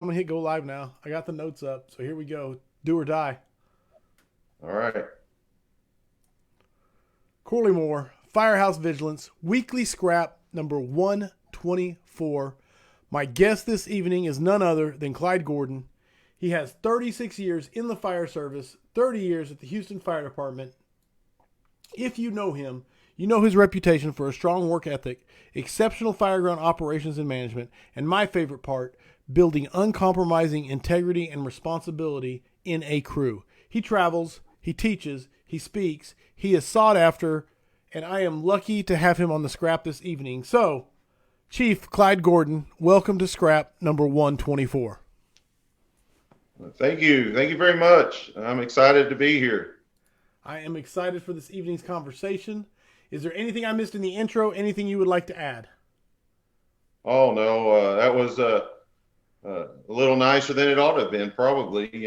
I'm going to hit go live now. I got the notes up. So here we go. Do or die. All right. Corley Moore, Firehouse Vigilance, weekly scrap number 124. My guest this evening is none other than Clyde Gordon. He has 36 years in the fire service, 30 years at the Houston Fire Department. If you know him, you know his reputation for a strong work ethic, exceptional fireground operations and management, and my favorite part, building uncompromising integrity and responsibility in a crew. He travels, he teaches, he speaks, he is sought after, and I am lucky to have him on the scrap this evening. So, Chief Clyde Gordon, welcome to scrap number 124. Thank you. Thank you very much. I'm excited to be here. I am excited for this evening's conversation. Is there anything I missed in the intro? Anything you would like to add? Oh no, that was a little nicer than it ought to have been, probably. Fair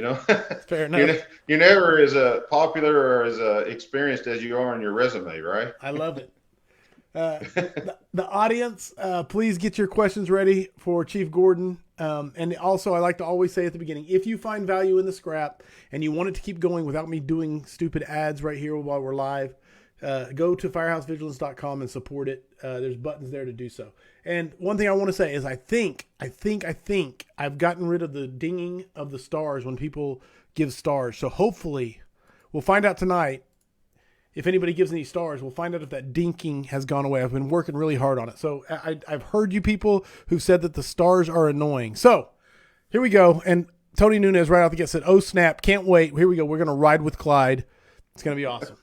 you're enough. you're never as popular or as experienced as you are on your resume, right? I love it. The audience, please get your questions ready for Chief Gordon. And also, I like to always say at the beginning, if you find value in the scrap and you want it to keep going without me doing stupid ads right here while we're live, go to firehousevigilance.com and support it. There's buttons there to do so. And one thing I want to say is I think I've gotten rid of the dinging of the stars when people give stars. So hopefully we'll find out tonight. If anybody gives any stars, we'll find out if that dinking has gone away. I've been working really hard on it. So I've heard you people who've said that the stars are annoying. So here we go. And Tony Nunez right out the gate said, oh, snap. Can't wait. Here we go. We're going to ride with Clyde. It's going to be awesome.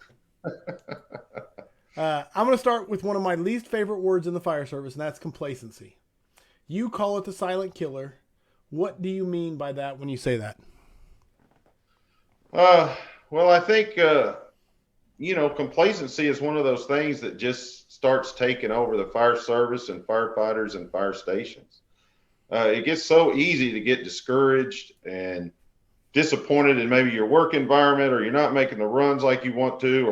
I'm going to start with one of my least favorite words in the fire service, and that's complacency. You call it the silent killer. What do you mean by that when you say that? Well, I think complacency is one of those things that just starts taking over the fire service and firefighters and fire stations. It gets so easy to get discouraged and disappointed in maybe your work environment, or you're not making the runs like you want to,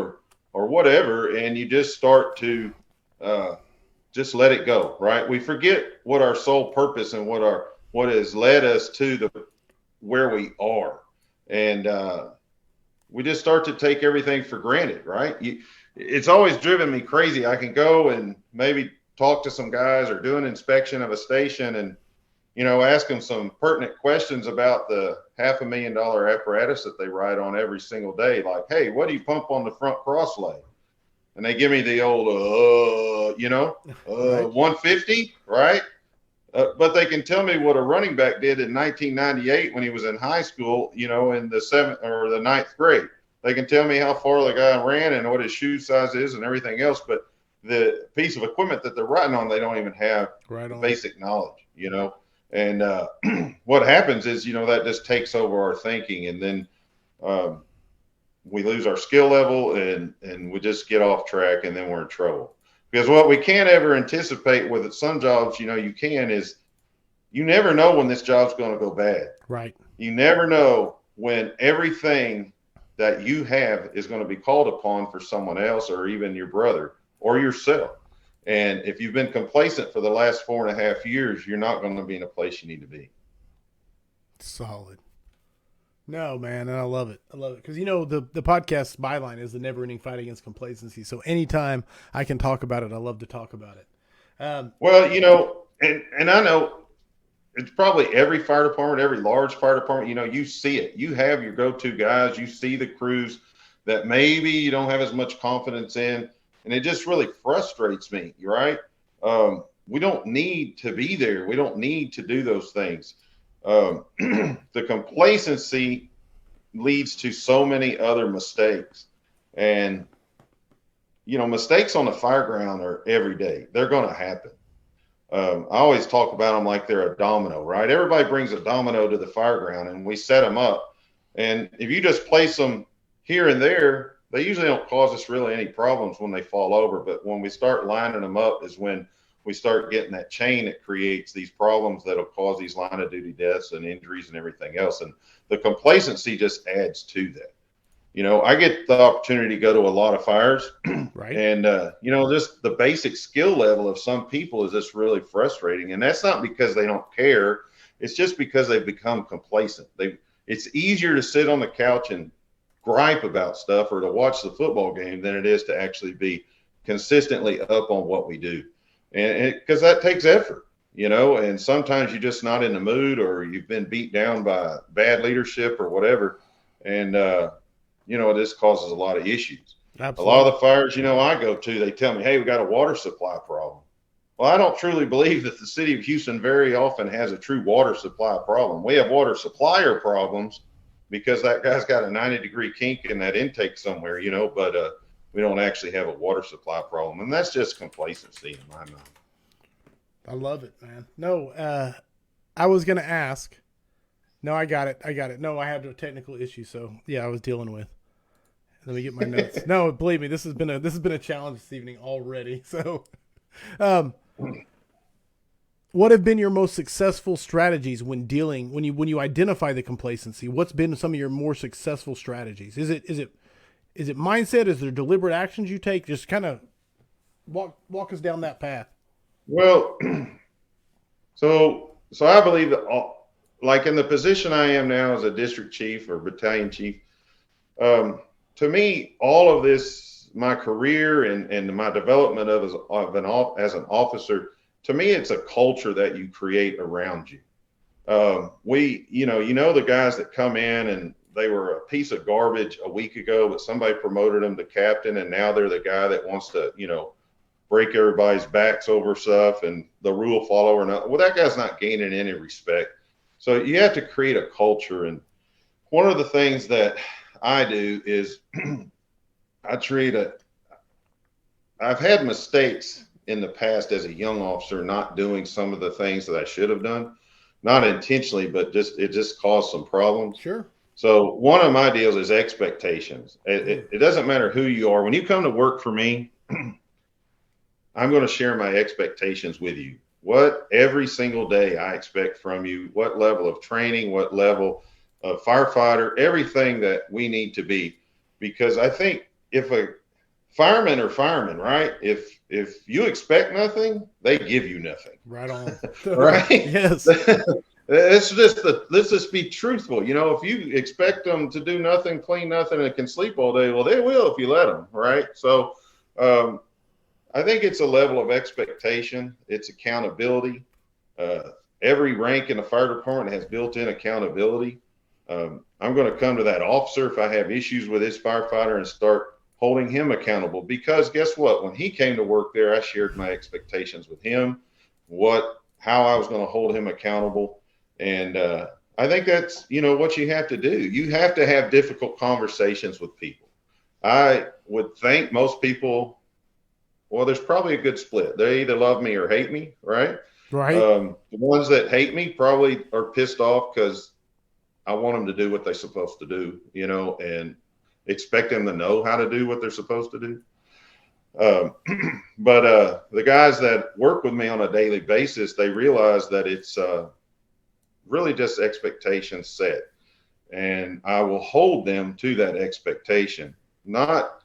or whatever, and you just start to just let it go. Right? We forget what our sole purpose and what has led us to the where we are, and we just start to take everything for granted, right? It's always driven me crazy. I can go and maybe talk to some guys or do an inspection of a station and, ask them some pertinent questions about the $500,000 apparatus that they ride on every single day. Like, hey, what do you pump on the front cross lay? And they give me the old, Right. 150, right? But they can tell me what a running back did in 1998 when he was in high school, in the seventh or the ninth grade. They can tell me how far the guy ran and what his shoe size is and everything else. But the piece of equipment that they're riding on, they don't even have Right on. basic knowledge. And what happens is, that just takes over our thinking, and then we lose our skill level and we just get off track, and then we're in trouble. Because what we can't ever anticipate with some jobs, you can, is you never know when this job's going to go bad. Right. You never know when everything that you have is going to be called upon for someone else, or even your brother or yourself. And if you've been complacent for the last 4.5 years, you're not going to be in a place you need to be. Solid. No, man, and I love it. I love it. Because, the podcast's byline is the never-ending fight against complacency. So anytime I can talk about it, I love to talk about it. Well, and I know it's probably every fire department, every large fire department, you see it. You have your go-to guys. You see the crews that maybe you don't have as much confidence in. And it just really frustrates me, right? We don't need to be there. We don't need to do those things. The complacency leads to so many other mistakes, and mistakes on the fire ground are every day. They're going to happen. I always talk about them like they're a domino, right? Everybody brings a domino to the fire ground, and we set them up. And if you just place them here and there, they usually don't cause us really any problems when they fall over. But when we start lining them up is when we start getting that chain that creates these problems that'll cause these line of duty deaths and injuries and everything else. And the complacency just adds to that. I get the opportunity to go to a lot of fires, right. and just the basic skill level of some people is just really frustrating. And that's not because they don't care. It's just because they've become complacent. It's easier to sit on the couch and gripe about stuff or to watch the football game than it is to actually be consistently up on what we do. And because that takes effort, and sometimes you're just not in the mood, or you've been beat down by bad leadership or whatever. And, this causes a lot of issues. Absolutely. A lot of the fires, I go to, they tell me, hey, we got a water supply problem. Well, I don't truly believe that the city of Houston very often has a true water supply problem. We have water supplier problems because that guy's got a 90-degree kink in that intake somewhere, but we don't actually have a water supply problem. And that's just complacency in my mind. I love it, man. No, I was going to ask. No, I got it. No, I had a technical issue. So yeah, I was dealing with. Let me get my notes. No, believe me, this has been a challenge this evening already. So, what have been your most successful strategies when you identify the complacency? What's been some of your more successful strategies? Is it mindset? Is there deliberate actions you take? Just kind of walk us down that path. Well, so I believe that, like in the position I am now as a district chief or battalion chief, to me, all of this, my career and my development as an officer, to me, it's a culture that you create around you. The guys that come in and they were a piece of garbage a week ago, but somebody promoted them to captain, and now they're the guy that wants to, break everybody's backs over stuff and the rule follower. Well, that guy's not gaining any respect. So you have to create a culture. And one of the things that I do is I've had mistakes in the past as a young officer, not doing some of the things that I should have done, not intentionally, but it just caused some problems. Sure. So one of my deals is expectations. It doesn't matter who you are. When you come to work for me, I'm going to share my expectations with you. What every single day I expect from you, what level of training, what level of firefighter, everything that we need to be. Because I think if a firemen are firemen, right? If you expect nothing, they give you nothing. Right on. Right? Yes. Let's just be truthful. If you expect them to do nothing, clean nothing, and can sleep all day, well, they will if you let them, right? So I think it's a level of expectation. It's accountability. Every rank in the fire department has built-in accountability. I'm going to come to that officer if I have issues with his firefighter and start holding him accountable, because guess what? When he came to work there, I shared my expectations with him, how I was going to hold him accountable. And I think that's, what you have to do. You have to have difficult conversations with people. I would think most people, well, there's probably a good split. They either love me or hate me, right? Right. The ones that hate me probably are pissed off because I want them to do what they're supposed to do, and expect them to know how to do what they're supposed to do. But the guys that work with me on a daily basis, they realize that it's really just expectations set. And I will hold them to that expectation, not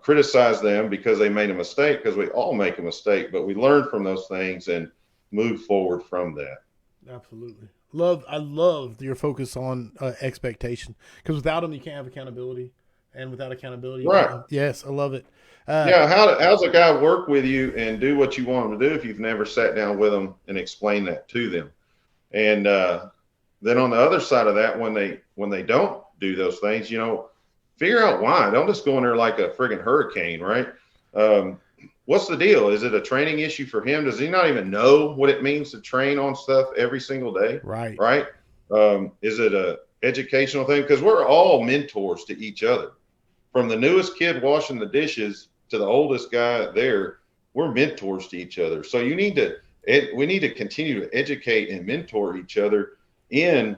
criticize them because they made a mistake, because we all make a mistake, but we learn from those things and move forward from that. Absolutely. I love your focus on expectation, because without them, you can't have accountability, and without accountability, right? Yes, I love it. How's a guy work with you and do what you want him to do if you've never sat down with them and explained that to them? And then on the other side of that, when they don't do those things, figure out why. Don't just go in there like a friggin' hurricane, right? What's the deal? Is it a training issue for him? Does he not even know what it means to train on stuff every single day? Right. Right. Is it a educational thing? Because we're all mentors to each other. From the newest kid washing the dishes to the oldest guy there, we're mentors to each other. So we need to continue to educate and mentor each other in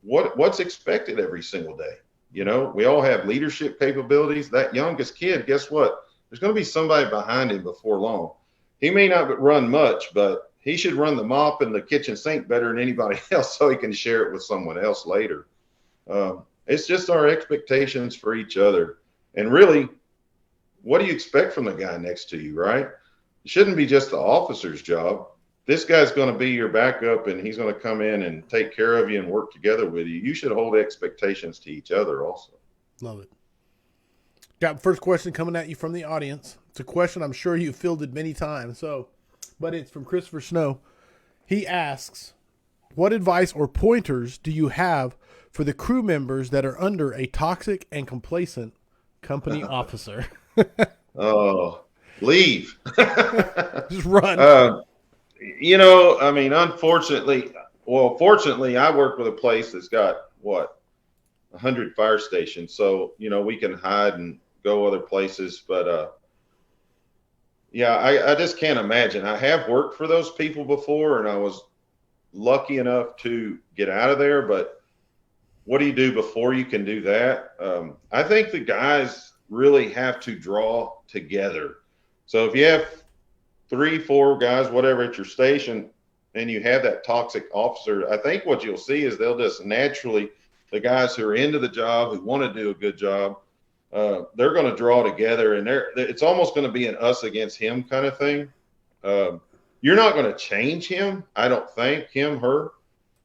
what's expected every single day. We all have leadership capabilities. That youngest kid, guess what? There's going to be somebody behind him before long. He may not run much, but he should run the mop and the kitchen sink better than anybody else, so he can share it with someone else later. It's just our expectations for each other. And really, what do you expect from the guy next to you, right? It shouldn't be just the officer's job. this guy's going to be your backup and he's going to come in and take care of you and work together with you, you should hold expectations to each other also. Love it. Got first question coming at you from the audience. It's a question I'm sure you've fielded many times. But it's from Christopher Snow. He asks, what advice or pointers do you have for the crew members that are under a toxic and complacent company officer? Oh, leave. Just run. I mean, fortunately, I work with a place that's got 100 fire stations. So, we can hide and go other places. But, I just can't imagine. I have worked for those people before, and I was lucky enough to get out of there. But what do you do before you can do that? I think the guys really have to draw together. So if you have 3, 4 guys, whatever, at your station, and you have that toxic officer, I think what you'll see is they'll just naturally, the guys who are into the job, who want to do a good job, they're going to draw together, and it's almost going to be an us against him kind of thing. You're not going to change him, I don't think, him, her.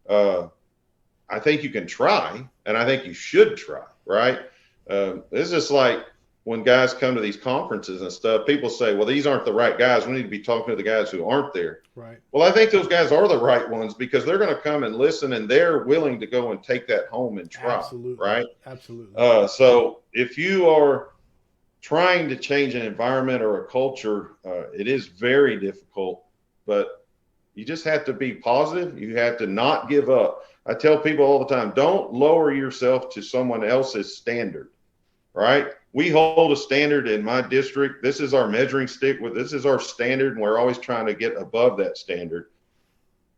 I think you can try, and I think you should try, right? It's just like when guys come to these conferences and stuff, people say, well, these aren't the right guys. We need to be talking to the guys who aren't there. Right. Well, I think those guys are the right ones because they're going to come and listen, and they're willing to go and take that home and try. Absolutely. Right? Absolutely. So if you are trying to change an environment or a culture, it is very difficult, but you just have to be positive. You have to not give up. I tell people all the time, don't lower yourself to someone else's standard, right? We hold a standard in my district. This is our measuring stick. This is our standard, and we're always trying to get above that standard.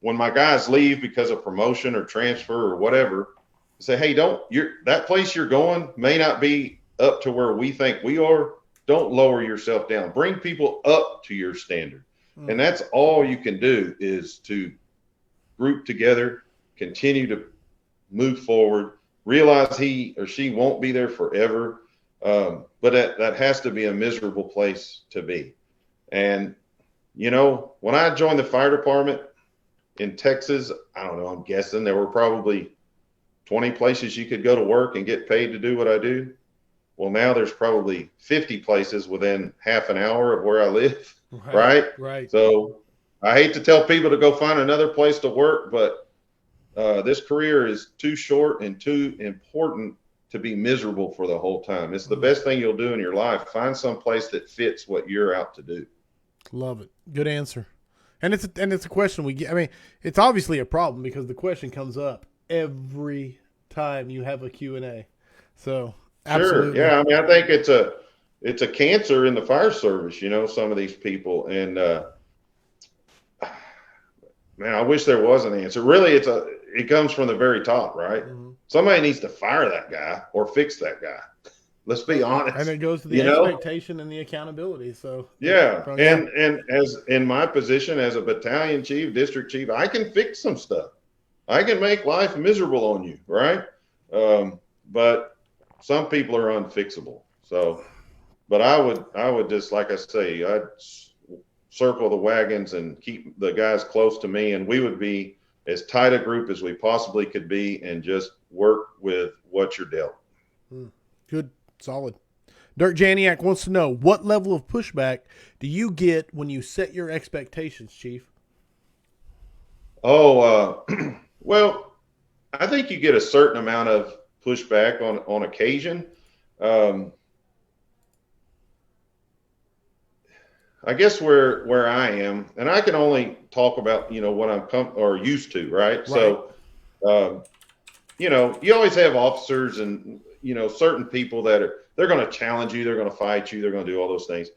When my guys leave because of promotion or transfer or whatever, I say, hey, that place you're going may not be up to where we think we are. Don't lower yourself down. Bring people up to your standard. And that's all you can do is to group together, continue to move forward, realize he or she won't be there forever. But that has to be a miserable place to be. And, when I joined the fire department in Texas, I don't know, I'm guessing there were probably 20 places you could go to work and get paid to do what I do. Well, now there's probably 50 places within half an hour of where I live. Right. So I hate to tell people to go find another place to work, but this career is too short and too important to be miserable for the whole time. It's the best thing you'll do in your life. Find some place that fits what you're out to do. Love it. Good answer. And it's a question we get. I mean, it's obviously a problem because the question comes up every time you have a Q&A. So absolutely. Sure. Yeah. I mean, I think it's a cancer in the fire service, some of these people. And, man, I wish there was an answer. Really, it comes from the very top, right? Mm-hmm. Somebody needs to fire that guy or fix that guy. Let's be honest. And it goes to the expectation and the accountability. So yeah. And as in my position as a battalion chief, district chief, I can fix some stuff. I can make life miserable on you, right? But some people are unfixable. So, but I would just, like I say, I'd circle the wagons and keep the guys close to me, and we would be as tight a group as we possibly could be and just work with what you're dealt. Good. Solid. Dirk Janiak wants to know, what level of pushback do you get when you set your expectations, Chief? Well, I think you get a certain amount of pushback on occasion. I guess where I am, and I can only talk about, what I'm used to, right? So, you always have officers and, certain people that they're going to challenge you, they're going to fight you, they're going to do all those things.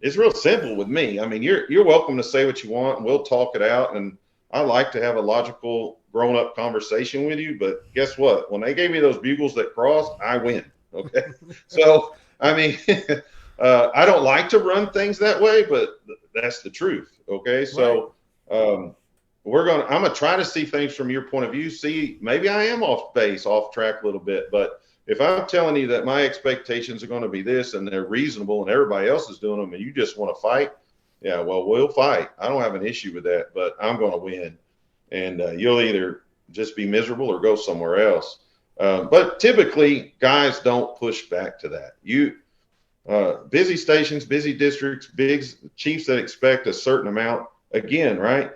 It's real simple with me. I mean, you're welcome to say what you want, and we'll talk it out. And I like to have a logical, grown-up conversation with you. But guess what? When they gave me those bugles that crossed, I win. Okay, so I mean. I don't like to run things that way, but that's the truth. Okay. So, I'm going to try to see things from your point of view. See, maybe I am off base, off track a little bit, but if I'm telling you that my expectations are going to be this and they're reasonable and everybody else is doing them and you just want to fight, Yeah, well, we'll fight. I don't have an issue with that, but I'm going to win. And you'll either just be miserable or go somewhere else. But typically, guys don't push back to that. Busy stations, busy districts, big chiefs that expect a certain amount. Again, right?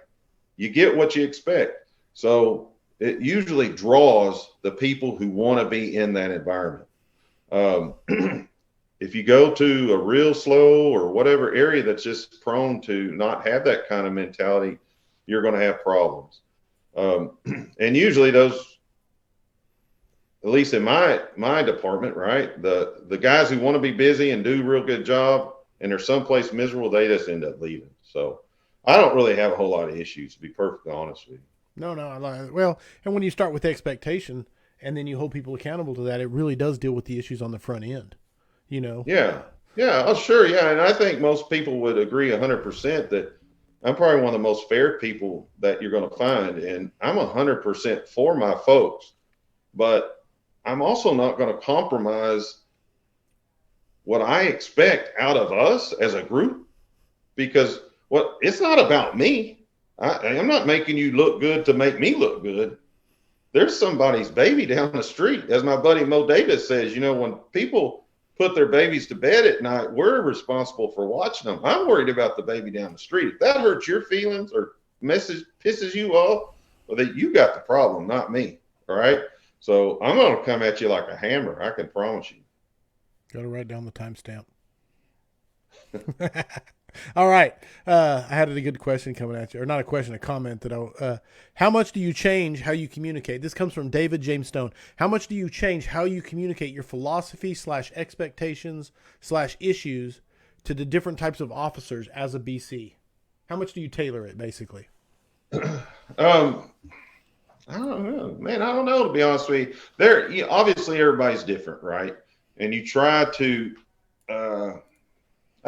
You get what you expect. So it usually draws the people who want to be in that environment. If you go to a real slow or whatever area that's just prone to not have that kind of mentality, you're going to have problems. And usually those, at least in my department, right, the guys who want to be busy and do a real good job and they're someplace miserable, they just end up leaving. So I don't really have a whole lot of issues, to be perfectly honest with you. No, I like it. Well, and when you start with expectation and then you hold people accountable to that, it really does deal with the issues on the front end. Yeah. Yeah. Oh, sure. Yeah. And I think most people would agree 100% that I'm probably one of the most fair people that you're going to find. And I'm 100% for my folks, but I'm also not going to compromise what I expect out of us as a group, because it's not about me. I'm not making you look good to make me look good. There's somebody's baby down the street. As my buddy Mo Davis says, when people put their babies to bed at night, we're responsible for watching them. I'm worried about the baby down the street. If that hurts your feelings or pisses you off, well, that you got the problem, not me. All right. So I'm going to come at you like a hammer. I can promise you. Got to write down the timestamp. All right. I had a good question coming at you, or not a question, a comment that how much do you change how you communicate? This comes from David James Stone. How much do you change how you communicate your philosophy / expectations / issues to the different types of officers as a BC? How much do you tailor it, basically? I don't know, man. I don't know, to be honest with you. Obviously everybody's different, right? And you try to, I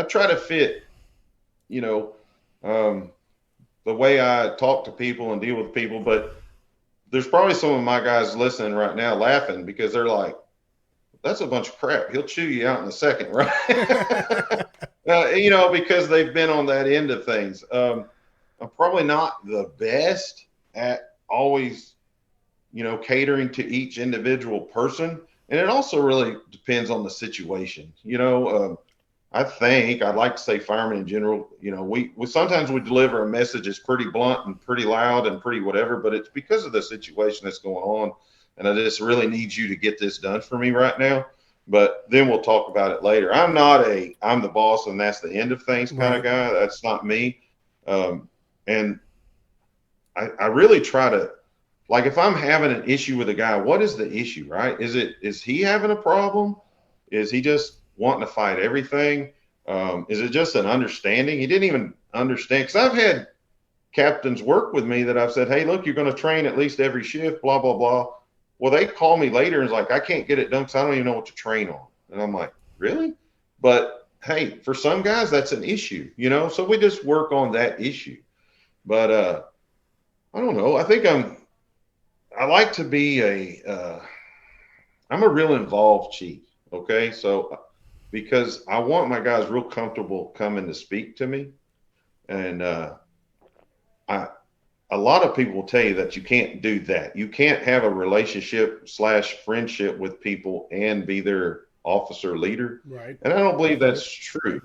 try to fit, the way I talk to people and deal with people. But there's probably some of my guys listening right now laughing because they're like, that's a bunch of crap. He'll chew you out in a second, right? Because they've been on that end of things. I'm probably not the best at always, catering to each individual person. And it also really depends on the situation. I think I'd like to say firemen in general, we sometimes we deliver a message that's pretty blunt and pretty loud and pretty whatever, but it's because of the situation that's going on. And I just really need you to get this done for me right now. But then we'll talk about it later. I'm the boss and that's the end of things kind of guy. That's not me. And I really try to, like, if I'm having an issue with a guy, what is the issue, right? Is he having a problem? Is he just wanting to fight everything? Is it just an understanding? He didn't even understand. Because I've had captains work with me that I've said, hey, look, you're going to train at least every shift, blah, blah, blah. Well, they call me later and it's like, I can't get it done because I don't even know what to train on. And I'm like, really? But hey, for some guys, that's an issue, so we just work on that issue. But I don't know. I think I like to be I'm a real involved chief. Okay. So, because I want my guys real comfortable coming to speak to me. And a lot of people will tell you that you can't do that. You can't have a relationship / friendship with people and be their officer leader. Right. And I don't believe that's true.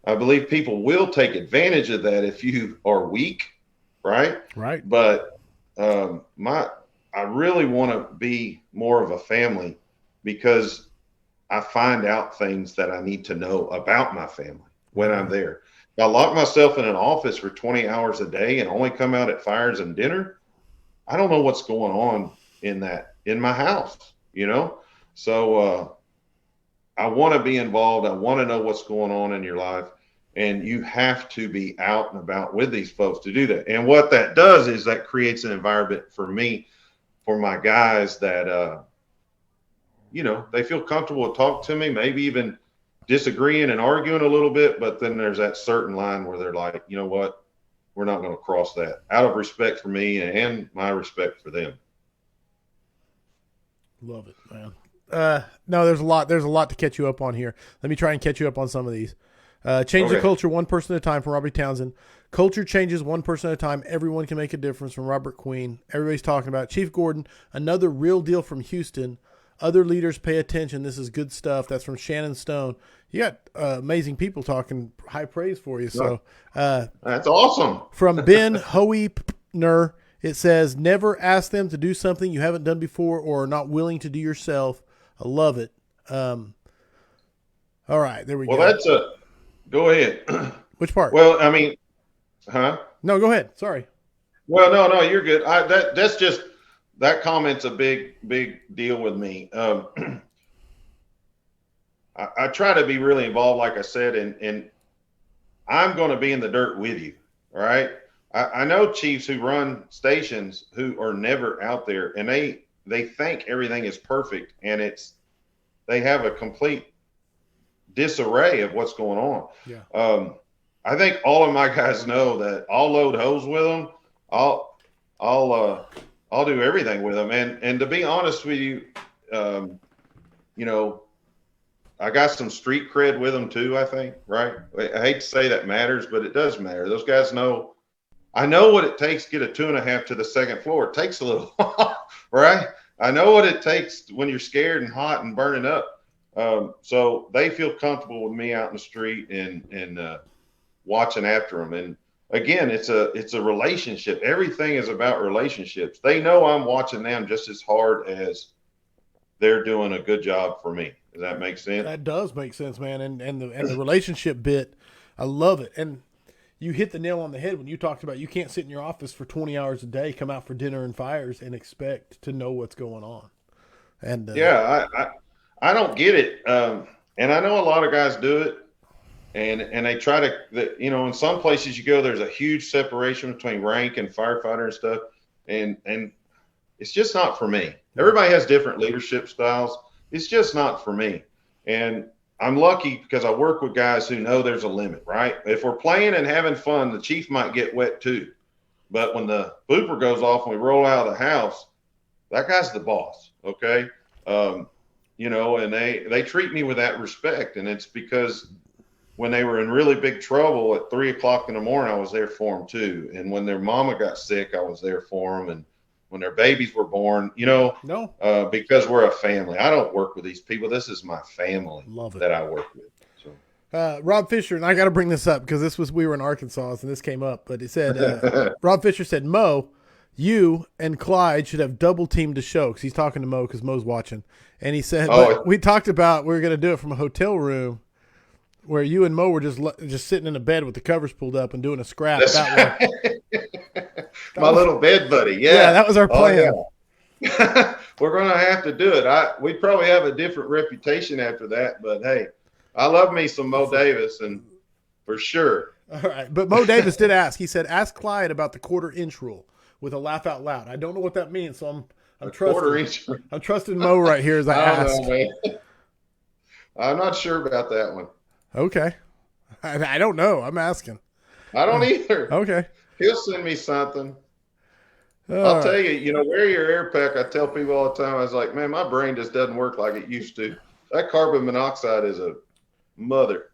I believe people will take advantage of that if you are weak. Right. Right. But I really want to be more of a family because I find out things that I need to know about my family when I'm there. If I lock myself in an office for 20 hours a day and only come out at fires and dinner, I don't know what's going on in my house, So I want to be involved. I want to know what's going on in your life. And you have to be out and about with these folks to do that. And what that does is that creates an environment for me, for my guys that, they feel comfortable to talk to me, maybe even disagreeing and arguing a little bit. But then there's that certain line where they're like, you know what, we're not going to cross that, out of respect for me and my respect for them. Love it, man. No, there's a lot to catch you up on here. Let me try and catch you up on some of these. Change the Okay. culture one person at a time from Robert Townsend. Culture changes one person at a time. Everyone can make a difference from Robert Queen. Everybody's talking about it. Chief Gordon, another real deal from Houston. Other leaders pay attention. This is good stuff. That's from Shannon Stone. You got amazing people talking high praise for you. So That's awesome. from Ben Hoener, it says, never ask them to do something you haven't done before or are not willing to do yourself. I love it. All right, there we go. Well, go ahead. Which part? Well, I mean, huh? No, go ahead. Sorry. Well, no, you're good. That's just, that comment's a big deal with me. I try to be really involved, like I said, and I'm going to be in the dirt with you. All right. I know chiefs who run stations who are never out there, and they think everything is perfect, and they have a complete disarray of what's going on. Yeah. I think all of my guys know that I'll load hose with them. I'll do everything with them. And to be honest with you, you know, I got some street cred with them too, I think, right? I hate to say that matters, but it does matter. Those guys know, I know what it takes to get a 2.5 to the second floor. It takes a little while, right? I know what it takes when you're scared and hot and burning up. So they feel comfortable with me out in the street and watching after them. And again, it's a relationship. Everything is about relationships. They know I'm watching them just as hard as they're doing a good job for me. Does that make sense? That does make sense, man. And the relationship bit, I love it. And you hit the nail on the head when you talked about you can't sit in your office for 20 hours a day, come out for dinner and fires, and expect to know what's going on. And yeah, I don't get it. And I know a lot of guys do it. And they try to, you know, in some places you go, there's a huge separation between rank and firefighter and stuff. And it's just not for me. Everybody has different leadership styles. It's just not for me. And I'm lucky because I work with guys who know there's a limit, right? If we're playing and having fun, the chief might get wet too. But when the booper goes off and we roll out of the house, that guy's the boss, okay? You know, and they treat me with that respect. And it's because when they were in really big trouble at 3 o'clock in the morning, I was there for them too. And when their mama got sick, I was there for them. And when their babies were born, you know, because we're a family. I don't work with these people. This is my family that I work with. So. Rob Fisher, and I got to bring this up because we were in Arkansas and this came up, but it said, Rob Fisher said, Mo, you and Clyde should have double teamed the show because he's talking to Mo because Mo's watching. And he said, we talked about we were going to do it from a hotel room where you and Mo were just sitting in a bed with the covers pulled up and doing a scrap. That way. My little bed buddy. Yeah, that was our plan. Yeah. We're going to have to do it. We'd probably have a different reputation after that, but hey, I love me some Mo Davis, and for sure. All right, but Mo Davis did ask. He said, ask Clyde about the quarter-inch rule with a laugh out loud. I don't know what that means, so I'm trusting Mo right here as I ask. Know, man. I'm not sure about that one. Okay. I don't know. I'm asking. I don't either. Okay. He'll send me something. I'll tell you, you know, wear your air pack. I tell people all the time, I was like, man, my brain just doesn't work like it used to. That carbon monoxide is a mother.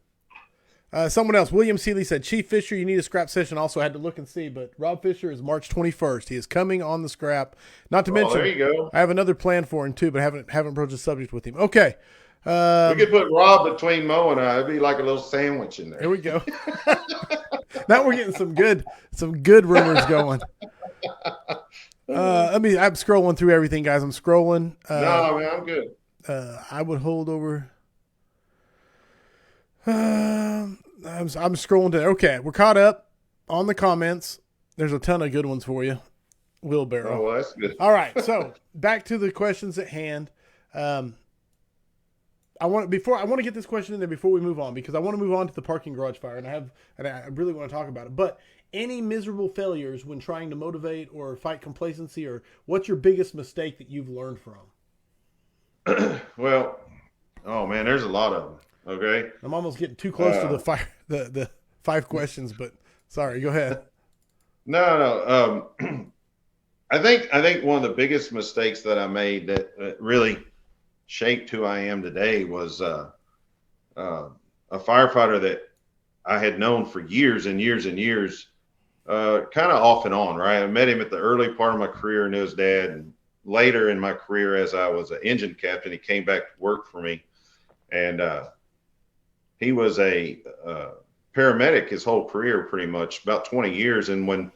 Someone else, William Seeley said, Chief Fisher, you need a scrap session. Also, I had to look and see, but Rob Fisher is March 21st. He is coming on the scrap. Not to mention, there you go. I have another plan for him too, but haven't broached the subject with him. Okay. We could put Rob between Mo and I. It'd be like a little sandwich in there. Here we go. Now we're getting some good rumors going. I'm scrolling through everything, guys. I'm scrolling. No, man, I'm good. I would hold over. I'm scrolling to. Okay, we're caught up on the comments. There's a ton of good ones for you. Wheelbarrow. Oh, well, that's good. All right, so back to the questions at hand. I want to get this question in there before we move on because I want to move on to the parking garage fire and I really want to talk about it. But any miserable failures when trying to motivate or fight complacency, or what's your biggest mistake that you've learned from? Well, oh man, there's a lot of them. Okay. I'm almost getting too close to the 5 questions, but sorry, go ahead. No. I think one of the biggest mistakes that I made that really shaped who I am today was a firefighter that I had known for years and years and years, kind of off and on, right? I met him at the early part of my career, knew his dad, and later in my career, as I was an engine captain, he came back to work for me, and he was a paramedic his whole career, pretty much about 20 years. And when,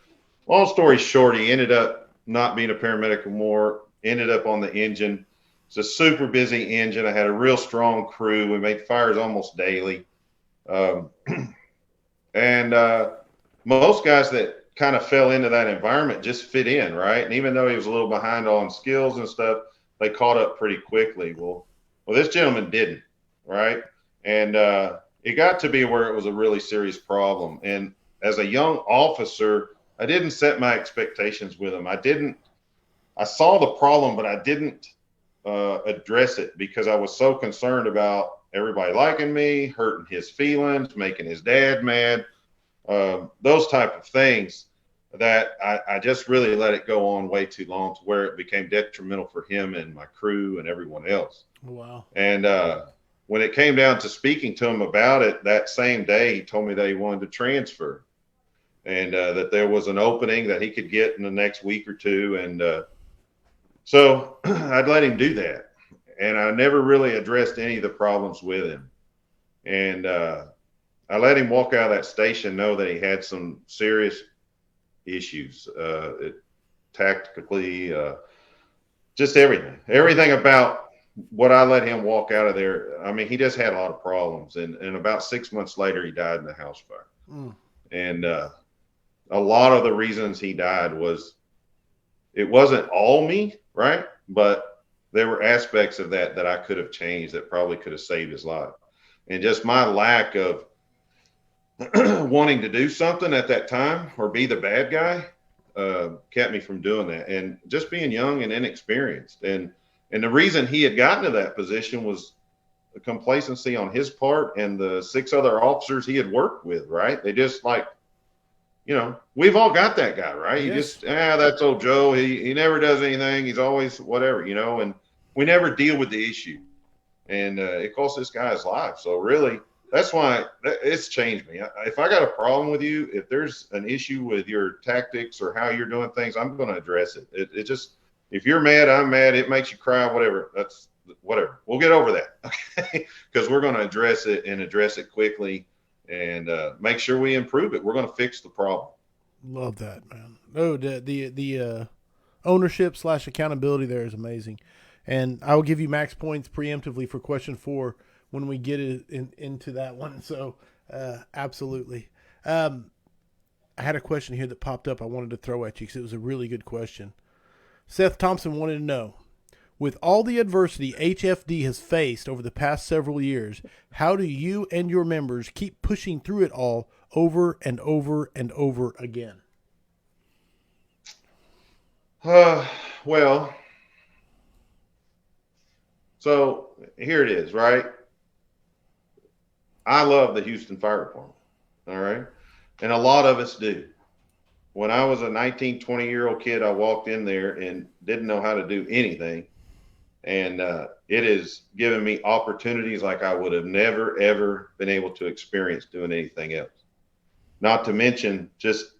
long story short, he ended up not being a paramedic anymore, ended up on the engine. It's a super busy engine. I had a real strong crew. We made fires almost daily. And most guys that kind of fell into that environment just fit in, right? And even though he was a little behind on skills and stuff, they caught up pretty quickly. Well, this gentleman didn't, right? And it got to be where it was a really serious problem. And as a young officer, I didn't set my expectations with him. I saw the problem, but I didn't address it because I was so concerned about everybody liking me, hurting his feelings, making his dad mad, those type of things, that I just really let it go on way too long to where it became detrimental for him and my crew and everyone else. Wow. And when it came down to speaking to him about it, that same day, he told me that he wanted to transfer, and that there was an opening that he could get in the next week or two. And so I'd let him do that. And I never really addressed any of the problems with him. And I let him walk out of that station, know that he had some serious issues, tactically, just everything about what I let him walk out of there. I mean, he just had a lot of problems. And about 6 months later, he died in a house fire. Mm. And a lot of the reasons he died it wasn't all me, right? But there were aspects of that I could have changed that probably could have saved his life. And just my lack of wanting to do something at that time or be the bad guy kept me from doing that. And just being young and inexperienced. And the reason he had gotten to that position was the complacency on his part and the 6 other officers he had worked with, right? They just we've all got that guy, right? You just, that's old Joe. He never does anything. He's always whatever, and we never deal with the issue. And it cost this guy his life. So really, that's why it's changed me. If I got a problem with you, if there's an issue with your tactics or how you're doing things, I'm going to address it. It just, if you're mad, I'm mad. It makes you cry, whatever. That's whatever. We'll get over that, okay? Because we're going to address it and address it quickly. And make sure we improve it. We're going to fix the problem. Love that, man. Oh, the ownership / accountability there is amazing. And I will give you max points preemptively for question 4 when we get into that one. So absolutely. I had a question here that popped up I wanted to throw at you because it was a really good question. Seth Thompson wanted to know, with all the adversity HFD has faced over the past several years, how do you and your members keep pushing through it all over and over and over again? Well, so here it is, right? I love the Houston Fire Department, all right? And a lot of us do. When I was a 19, 20-year-old kid, I walked in there and didn't know how to do anything. And it has given me opportunities like I would have never, ever been able to experience doing anything else. Not to mention, just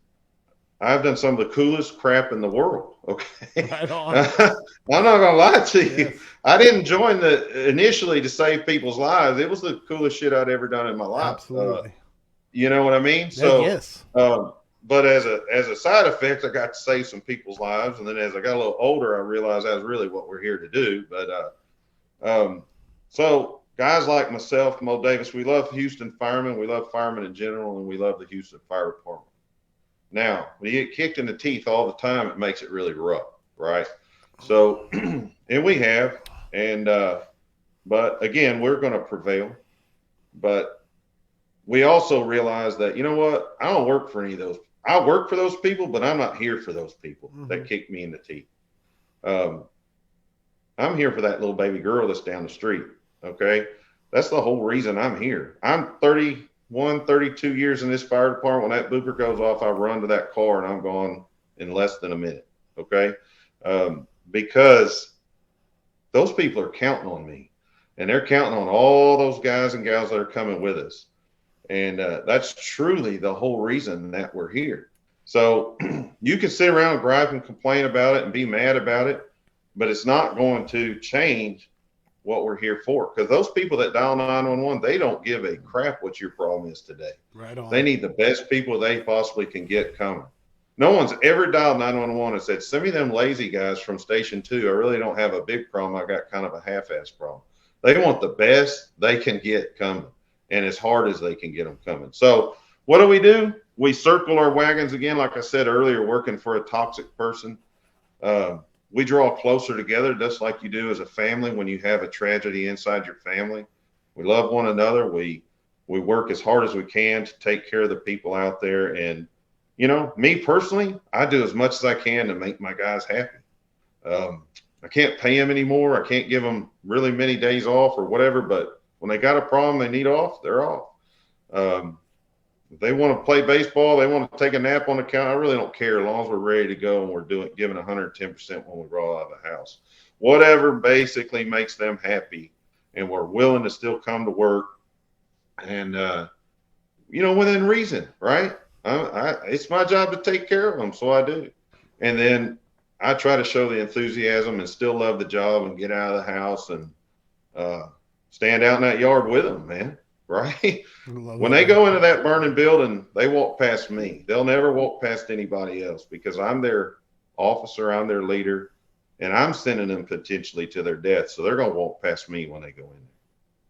I've done some of the coolest crap in the world. Okay. Right on. I'm not going to lie to you. Yes. I didn't join initially to save people's lives. It was the coolest shit I'd ever done in my life. Absolutely. You know what I mean? So, yes. But as a side effect, I got to save some people's lives. And then as I got a little older, I realized that's really what we're here to do. But so guys like myself, Mo Davis, we love Houston firemen. We love firemen in general, and we love the Houston Fire Department. Now, when you get kicked in the teeth all the time, it makes it really rough, right? So, and we have. And but again, we're going to prevail. But we also realize that, you know what? I don't work for any of those. I work for those people, but I'm not here for those people that kick me in the teeth. I'm here for that little baby girl that's down the street. Okay. That's the whole reason I'm here. I'm 31, 32 years in this fire department. When that booper goes off, I run to that car and I'm gone in less than a minute. Okay. Because those people are counting on me, and they're counting on all those guys and gals that are coming with us. And that's truly the whole reason that we're here. So you can sit around and gripe and complain about it and be mad about it, but it's not going to change what we're here for. Because those people that dial 911, they don't give a crap what your problem is today. Right on. They need the best people they possibly can get coming. No one's ever dialed 911 and said, send me them lazy guys from station 2. I really don't have a big problem. I got kind of a half-ass problem. They want the best they can get coming, and as hard as they can get them coming. So what do? We circle our wagons again, like I said earlier, working for a toxic person. We draw closer together, just like you do as a family when you have a tragedy inside your family. We love one another. We work as hard as we can to take care of the people out there. And, you know, me personally, I do as much as I can to make my guys happy. I can't pay them anymore. I can't give them really many days off or whatever, but when they got a problem they need off, they're off. If they want to play baseball, they want to take a nap on the couch, I really don't care as long as we're ready to go and we're giving 110% when we roll out of the house. Whatever basically makes them happy, and we're willing to still come to work and, you know, within reason, right? It's my job to take care of them, so I do. And then I try to show the enthusiasm and still love the job and get out of the house and stand out in that yard with them, man. Right? When they go into that burning building, they walk past me. They'll never walk past anybody else because I'm their officer, I'm their leader, and I'm sending them potentially to their death. So they're going to walk past me when they go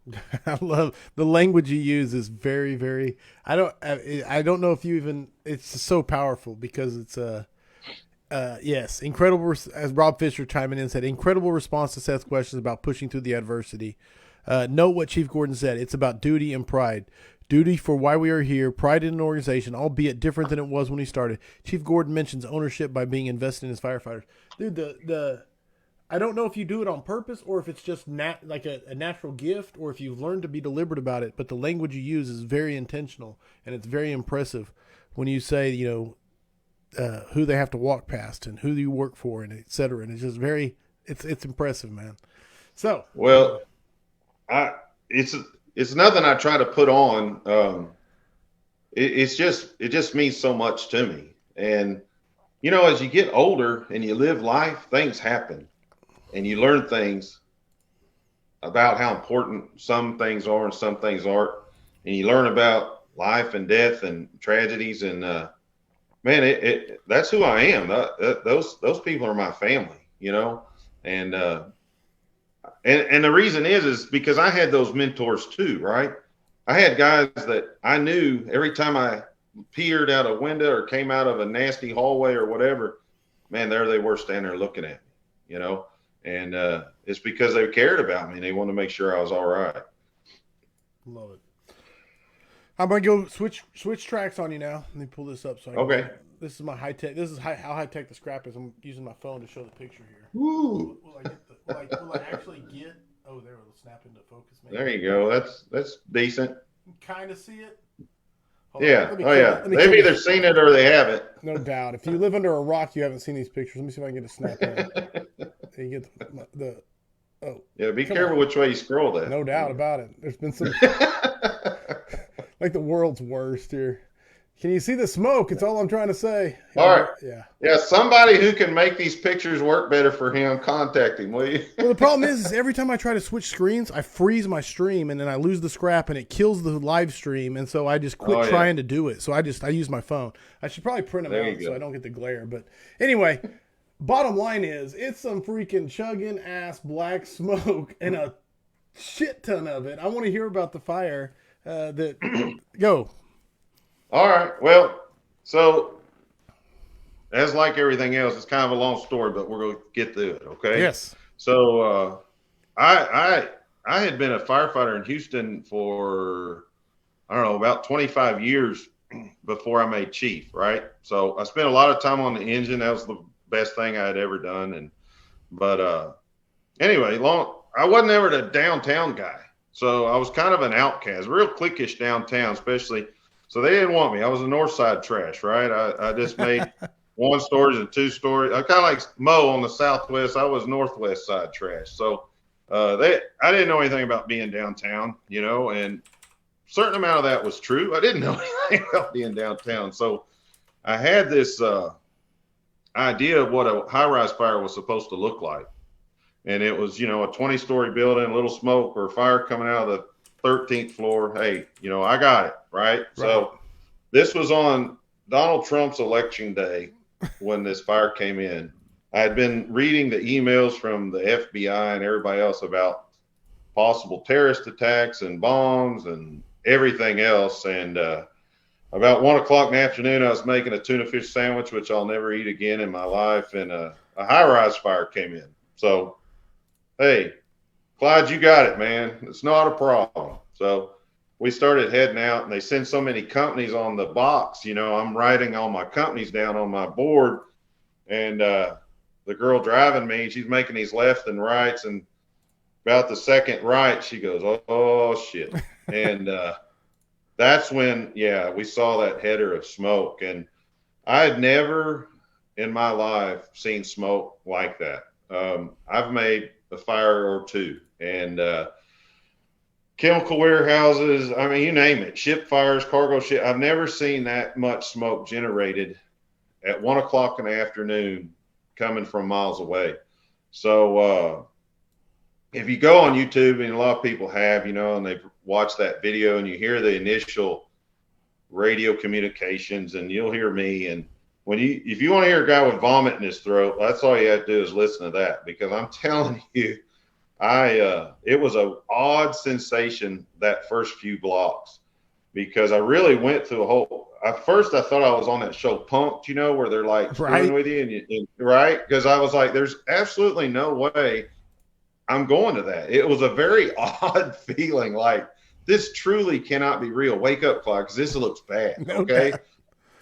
in there. I love the language you use is very, very, I don't know if you even, it's so powerful because it's yes, incredible, as Rob Fisher chiming in said, incredible response to Seth's questions about pushing through the adversity. Note what Chief Gordon said. It's about duty and pride. Duty for why we are here, pride in an organization, albeit different than it was when he started. Chief Gordon mentions ownership by being invested in his firefighters. Dude, I don't know if you do it on purpose or if it's just like a natural gift or if you've learned to be deliberate about it, but the language you use is very intentional and it's very impressive when you say, you know, who they have to walk past and who you work for and et cetera. And it's just it's impressive, man. So, well, it's nothing I try to put on. It just means so much to me. And, you know, as you get older and you live life, things happen and you learn things about how important some things are and some things aren't. And you learn about life and death and tragedies. And, man, that's who I am. Those people are my family, you know, and the reason is because I had those mentors too, right? I had guys that I knew every time I peered out a window or came out of a nasty hallway or whatever, man, there they were standing there looking at me, you know, and it's because they cared about me. They wanted to make sure I was all right. Love it. I'm going to go switch tracks on you now. Let me pull this up. Okay. This is my high tech. This is how high tech the scrap is. I'm using my phone to show the picture here. Woo. Will I actually get? Oh, there it'll snap into focus. Maybe. There you go. That's decent. Kind of see it. Yeah. Oh yeah. They've either seen it or they haven't. No doubt. If you live under a rock, you haven't seen these pictures. Let me see if I can get a snap in. You get the. Oh. Yeah. Be careful which way you scroll that. No doubt about it. There's been some. Like the world's worst here. Can you see the smoke? It's all I'm trying to say. All right. Yeah. Yeah. Somebody who can make these pictures work better for him, contact him, will you? Well, the problem is every time I try to switch screens, I freeze my stream and then I lose the scrap and it kills the live stream. And so I just quit trying to do it. So I use my phone. I should probably print them out so I don't get the glare. But anyway, bottom line is it's some freaking chugging ass black smoke and a shit ton of it. I want to hear about the fire go. All right. Well, so as like everything else, it's kind of a long story, but we're going to get through it. Okay. Yes. So I had been a firefighter in Houston for, I don't know, about 25 years before I made chief. Right. So I spent a lot of time on the engine. That was the best thing I had ever done. But anyway, I wasn't ever the downtown guy. So I was kind of an outcast, real cliquish downtown, especially. So they didn't want me. I was a north side trash, right? I just made 1 stories and 2 stories. I kind of like Mo on the southwest. I was northwest side trash. So I didn't know anything about being downtown, you know. And certain amount of that was true. I didn't know anything about being downtown. So I had this idea of what a high-rise fire was supposed to look like. And it was, a 20-story building, a little smoke or fire coming out of the 13th floor. Hey, I got it, right? So this was on Donald Trump's election day when this fire came in. I had been reading the emails from the FBI and everybody else about possible terrorist attacks and bombs and everything else. And about 1 o'clock in the afternoon, I was making a tuna fish sandwich, which I'll never eat again in my life. And a high-rise fire came in. So, hey, Clyde, you got it, man. It's not a problem. So we started heading out, and they send so many companies on the box. I'm writing all my companies down on my board, and the girl driving me, she's making these left and rights, and about the second right, she goes, oh shit. And that's when, we saw that header of smoke. And I had never in my life seen smoke like that. I've made a fire or two, and chemical warehouses, I mean, you name it, ship fires, cargo ship. I've never seen that much smoke generated at 1 o'clock in the afternoon coming from miles away. So if you go on YouTube, and a lot of people have, and they've watched that video, and you hear the initial radio communications, and you'll hear me. And if you want to hear a guy with vomit in his throat, that's all you have to do is listen to that, because I'm telling you, it was an odd sensation that first few blocks, because I really went through a whole. At first, I thought I was on that show Punked, where they're like screwing with you, and right, because I was like, there's absolutely no way I'm going to that. It was a very odd feeling, like this truly cannot be real. Wake up, Clyde, because this looks bad. Okay,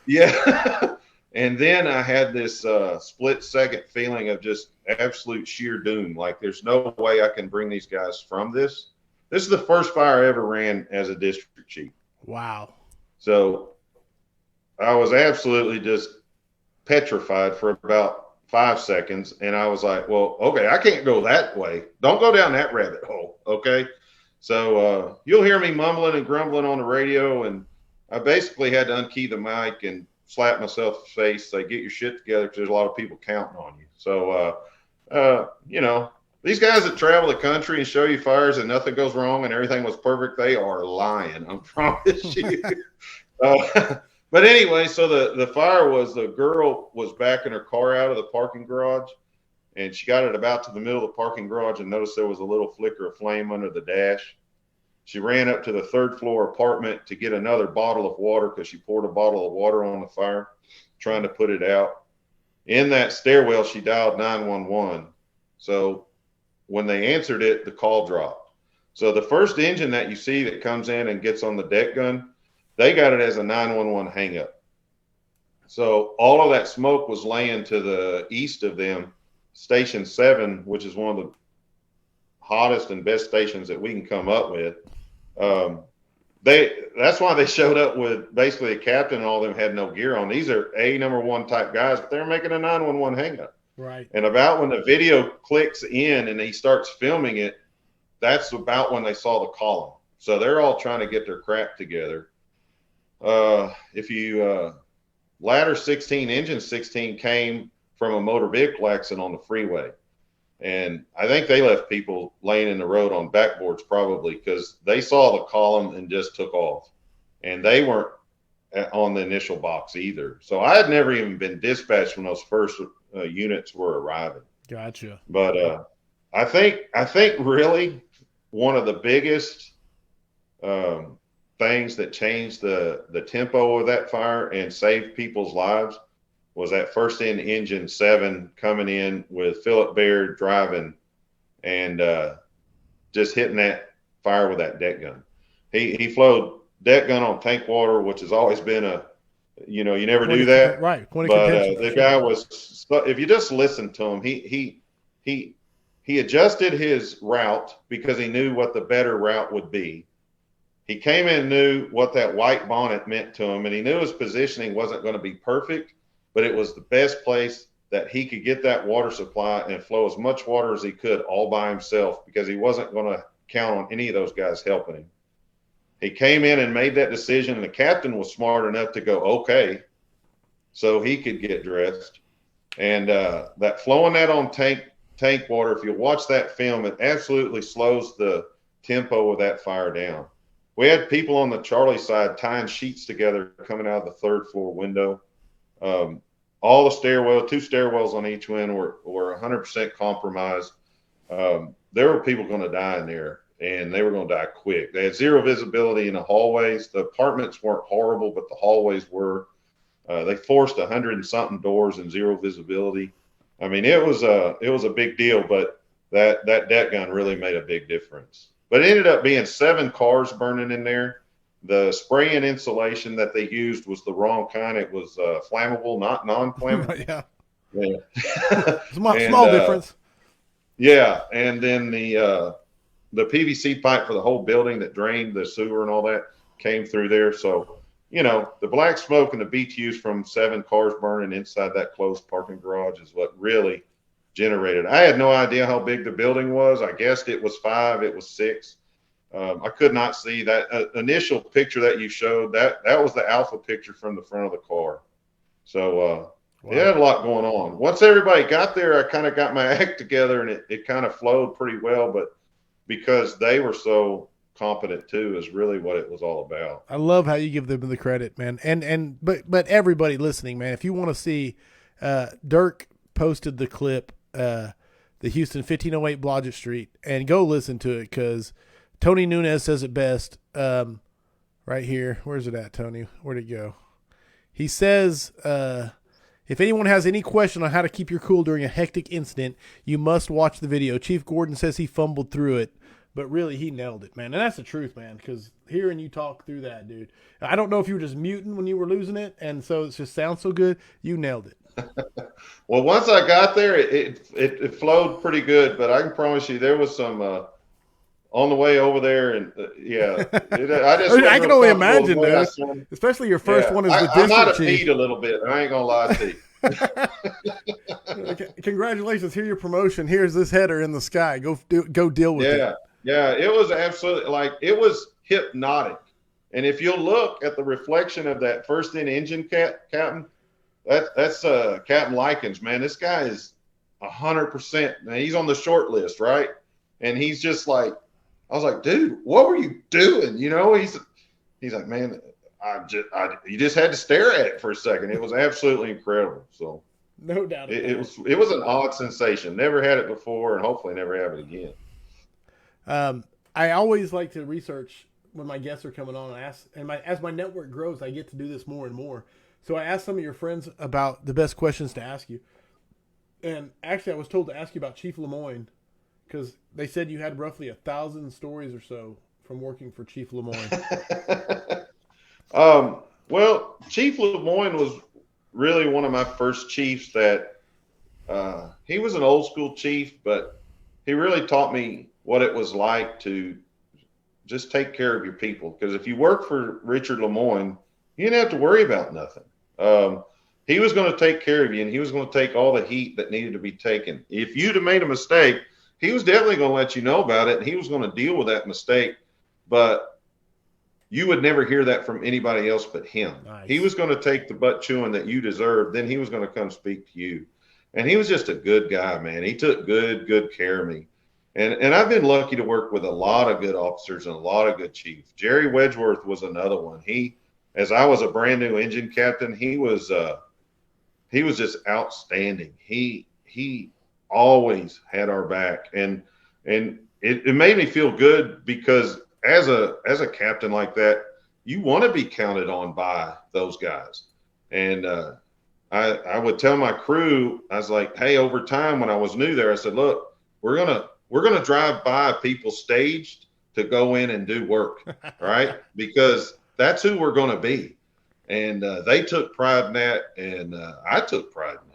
yeah. And then I had this split-second feeling of just absolute sheer doom. Like, there's no way I can bring these guys from this. This is the first fire I ever ran as a district chief. Wow. So I was absolutely just petrified for about 5 seconds. And I was like, well, okay, I can't go that way. Don't go down that rabbit hole, okay? So you'll hear me mumbling and grumbling on the radio, and I basically had to unkey the mic and slap myself in the face, say, get your shit together, because there's a lot of people counting on you. So, these guys that travel the country and show you fires and nothing goes wrong and everything was perfect, they are lying, I promise you. But anyway, so the fire was, the girl was backing her car out of the parking garage, and she got it about to the middle of the parking garage and noticed there was a little flicker of flame under the dash. She ran up to the third floor apartment to get another bottle of water, because she poured a bottle of water on the fire, trying to put it out. In that stairwell, she dialed 911. So when they answered it, the call dropped. So the first engine that you see that comes in and gets on the deck gun, they got it as a 911 hang-up. So all of that smoke was laying to the east of them. Station 7, which is one of the hottest and best stations that we can come up with. That's why they showed up with basically a captain, and all of them had no gear on. These are number one type guys, but they're making a 911 hang up. Right. And about when the video clicks in and he starts filming it, that's about when they saw the column. So they're all trying to get their crap together. If you ladder 16, engine 16 came from a motor vehicle accident on the freeway. And I think they left people laying in the road on backboards, probably because they saw the column and just took off. And they weren't on the initial box either. So I had never even been dispatched when those first units were arriving. Gotcha. But I think really one of the biggest things that changed the tempo of that fire and saved people's lives was that first in engine 7 coming in with Philip Baird driving and just hitting that fire with that deck gun. He flowed deck gun on tank water, which has always been you never do that. Right. But the guy was, if you just listen to him, he adjusted his route because he knew what the better route would be. He came in and knew what that white bonnet meant to him, and he knew his positioning wasn't going to be perfect, but it was the best place that he could get that water supply and flow as much water as he could all by himself, because he wasn't going to count on any of those guys helping him. he came in and made that decision, and the captain was smart enough to go, okay, so he could get dressed. And that flowing that on tank water, if you watch that film, it absolutely slows the tempo of that fire down. We had people on the Charlie side tying sheets together coming out of the third floor window. All the two stairwells on each one were 100% compromised. There were people going to die in there, and they were going to die quick. They had zero visibility in the hallways. The apartments weren't horrible, but the hallways were. They forced 100 and something doors and zero visibility. I mean, it was a big deal, but that deck gun really made a big difference. But it ended up being 7 cars burning in there. The spray and insulation that they used was the wrong kind. It was flammable, not non-flammable. Yeah. Small difference. Yeah, and then the PVC pipe for the whole building that drained the sewer and all that came through there. So, the black smoke and the BTUs from 7 cars burning inside that closed parking garage is what really generated. I had no idea how big the building was. I guessed it was 5, it was 6. I could not see that initial picture that you showed. That was the alpha picture from the front of the car. So wow. It had a lot going on. Once everybody got there, I kind of got my act together, and it kind of flowed pretty well. But because they were so competent too, is really what it was all about. I love how you give them the credit, man. But everybody listening, man, if you want to see, Dirk posted the clip, the Houston 1508 Blodgett Street, and go listen to it, because Tony Nunez says it best. Right here. Where's it at, Tony? Where'd it go? He says, if anyone has any question on how to keep your cool during a hectic incident, you must watch the video. Chief Gordon says he fumbled through it, but really he nailed it, man. And that's the truth, man, because hearing you talk through that, dude, I don't know if you were just muting when you were losing it, and so it just sounds so good. You nailed it. Well, once I got there, it flowed pretty good, but I can promise you there was some on the way over there, and I can only imagine, dude. Especially your first one is the district chief. I might have peed a little bit. I ain't gonna lie to you. Congratulations! Here's your promotion. Here's this header in the sky. Go deal with it. Yeah. It was absolutely it was hypnotic. And if you'll look at the reflection of that first in engine captain, that's Captain Likens, man. This guy is 100%. He's on the short list, right? And he's just like. I was like, dude, what were you doing? He's like, man, you just had to stare at it for a second. It was absolutely incredible. So no doubt. It was an odd sensation. Never had it before, and hopefully never have it again. I always like to research when my guests are coming on and ask, and as my network grows, I get to do this more and more. So I asked some of your friends about the best questions to ask you. And actually I was told to ask you about Chief Lemoyne, because they said you had roughly 1,000 stories or so from working for Chief Lemoyne. Well, Chief Lemoyne was really one of my first chiefs that he was an old school chief, but he really taught me what it was like to just take care of your people. Because if you work for Richard Lemoyne, you didn't have to worry about nothing. He was going to take care of you, and he was going to take all the heat that needed to be taken. If you'd have made a mistake, he was definitely going to let you know about it, and he was going to deal with that mistake, but you would never hear that from anybody else but him. Nice. He was going to take the butt chewing that you deserved, then he was going to come speak to you. And he was just a good guy, man. He took good care of me. And I've been lucky to work with a lot of good officers and a lot of good chiefs. Jerry Wedgeworth was another one. As I was a brand new engine captain, he was just outstanding. He always had our back, and it made me feel good, because as a captain like that, you want to be counted on by those guys. And I would tell my crew, I was like, hey, over time when I was new there, I said, look, we're gonna drive by people staged to go in and do work, right? Because that's who we're gonna be. And they took pride in that, and I took pride in it.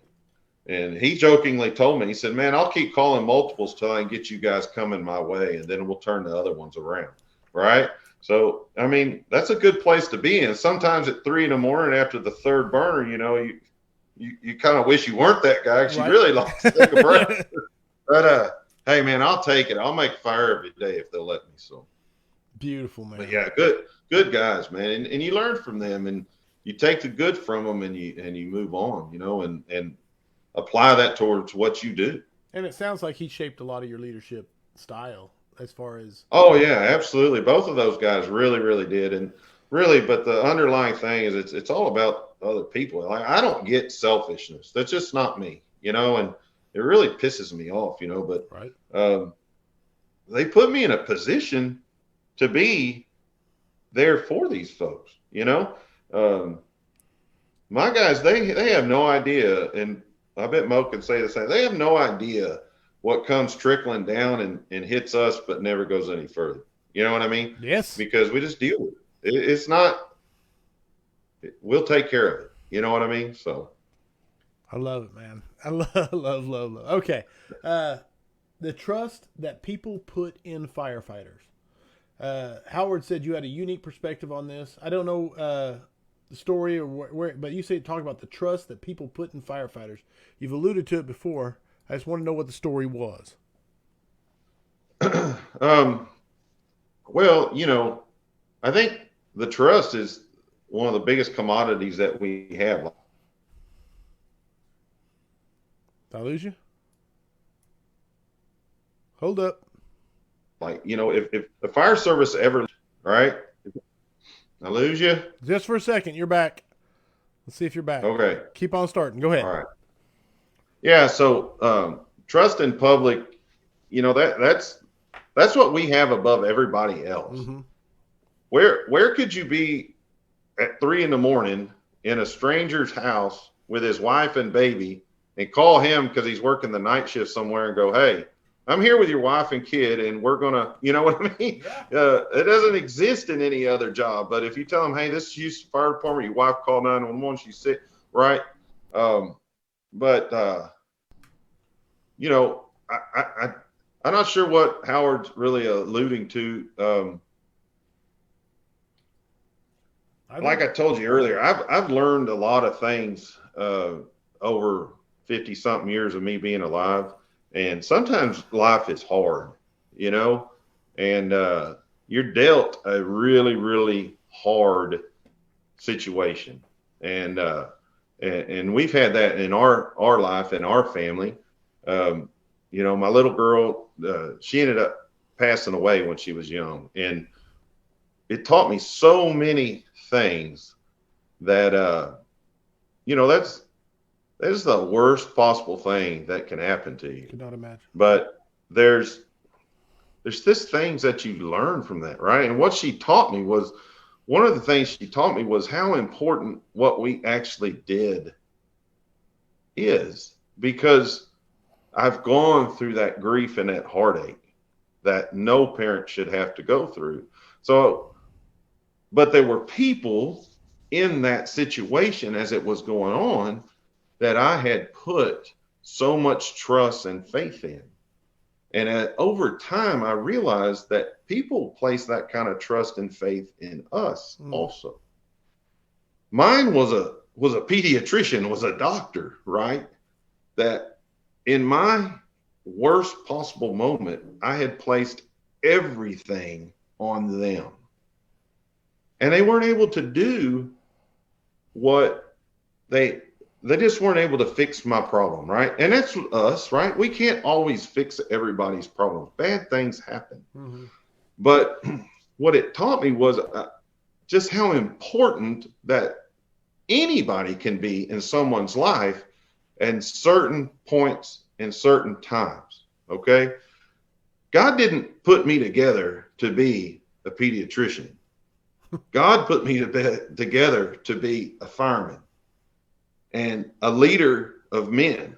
And he jokingly told me, he said, man, I'll keep calling multiples till I can get you guys coming my way, and then we'll turn the other ones around, right? So, I mean, that's a good place to be in. Sometimes at 3 a.m. after the third burner, you kind of wish you weren't that guy, because you really like to take a breath. But, hey, man, I'll take it. I'll make fire every day if they'll let me. So, Beautiful, man. But yeah, good guys, man. And you learn from them, and you take the good from them, and you move on, and apply that towards what you do. And it sounds like he shaped a lot of your leadership style as far as. Oh yeah, absolutely. Both of those guys really, really did. And really, but the underlying thing is it's all about other people. Like, I don't get selfishness. That's just not me, and it really pisses me off, but Right. They put me in a position to be there for these folks, my guys, they have no idea, and I bet Mo can say the same. They have no idea what comes trickling down and hits us, but never goes any further. You know what I mean? Yes. Because we just deal with it. It's not. We'll take care of it. You know what I mean? So. I love it, man. I love. Okay. The trust that people put in firefighters. Howard said you had a unique perspective on this. I don't know the story or where, but you talk about the trust that people put in firefighters. You've alluded to it before. I just want to know what the story was. Well, I think the trust is one of the biggest commodities that we have. Did I lose you? Hold up. Like, if the fire service ever, right? I lose you? Just for a second. You're back. Let's see if you're back. Okay. Keep on starting. Go ahead. All right. Yeah. So, trust in public, that's what we have above everybody else. Mm-hmm. Where could you be at 3 a.m. in a stranger's house with his wife and baby and call him because he's working the night shift somewhere and go, hey, I'm here with your wife and kid, and we're going to, you know what I mean? Yeah. It doesn't exist in any other job. But if you tell them, hey, this is Houston Fire Department, your wife called 911, she's sick, right? I'm not sure what Howard's really alluding to. Like I told you earlier, I've learned a lot of things over 50-something years of me being alive. And sometimes life is hard, and you're dealt a really, really hard situation. And we've had that in our life and our family. My little girl, she ended up passing away when she was young. And it taught me so many things that, that is the worst possible thing that can happen to you. Cannot imagine. But there's this things that you learn from that, right? And what she taught me was, one of the things she taught me was how important what we actually did is, because I've gone through that grief and that heartache that no parent should have to go through. So, but there were people in that situation as it was going on that I had put so much trust and faith in. And over time, I realized that people place that kind of trust and faith in us also. Mine was a pediatrician, was a doctor, right? That in my worst possible moment, I had placed everything on them. And they weren't able to do what they just weren't able to fix my problem, right? And that's us, right? We can't always fix everybody's problems. Bad things happen. Mm-hmm. But what it taught me was just how important that anybody can be in someone's life at certain points and certain times, okay? God didn't put me together to be a pediatrician. God put me together to be a fireman and a leader of men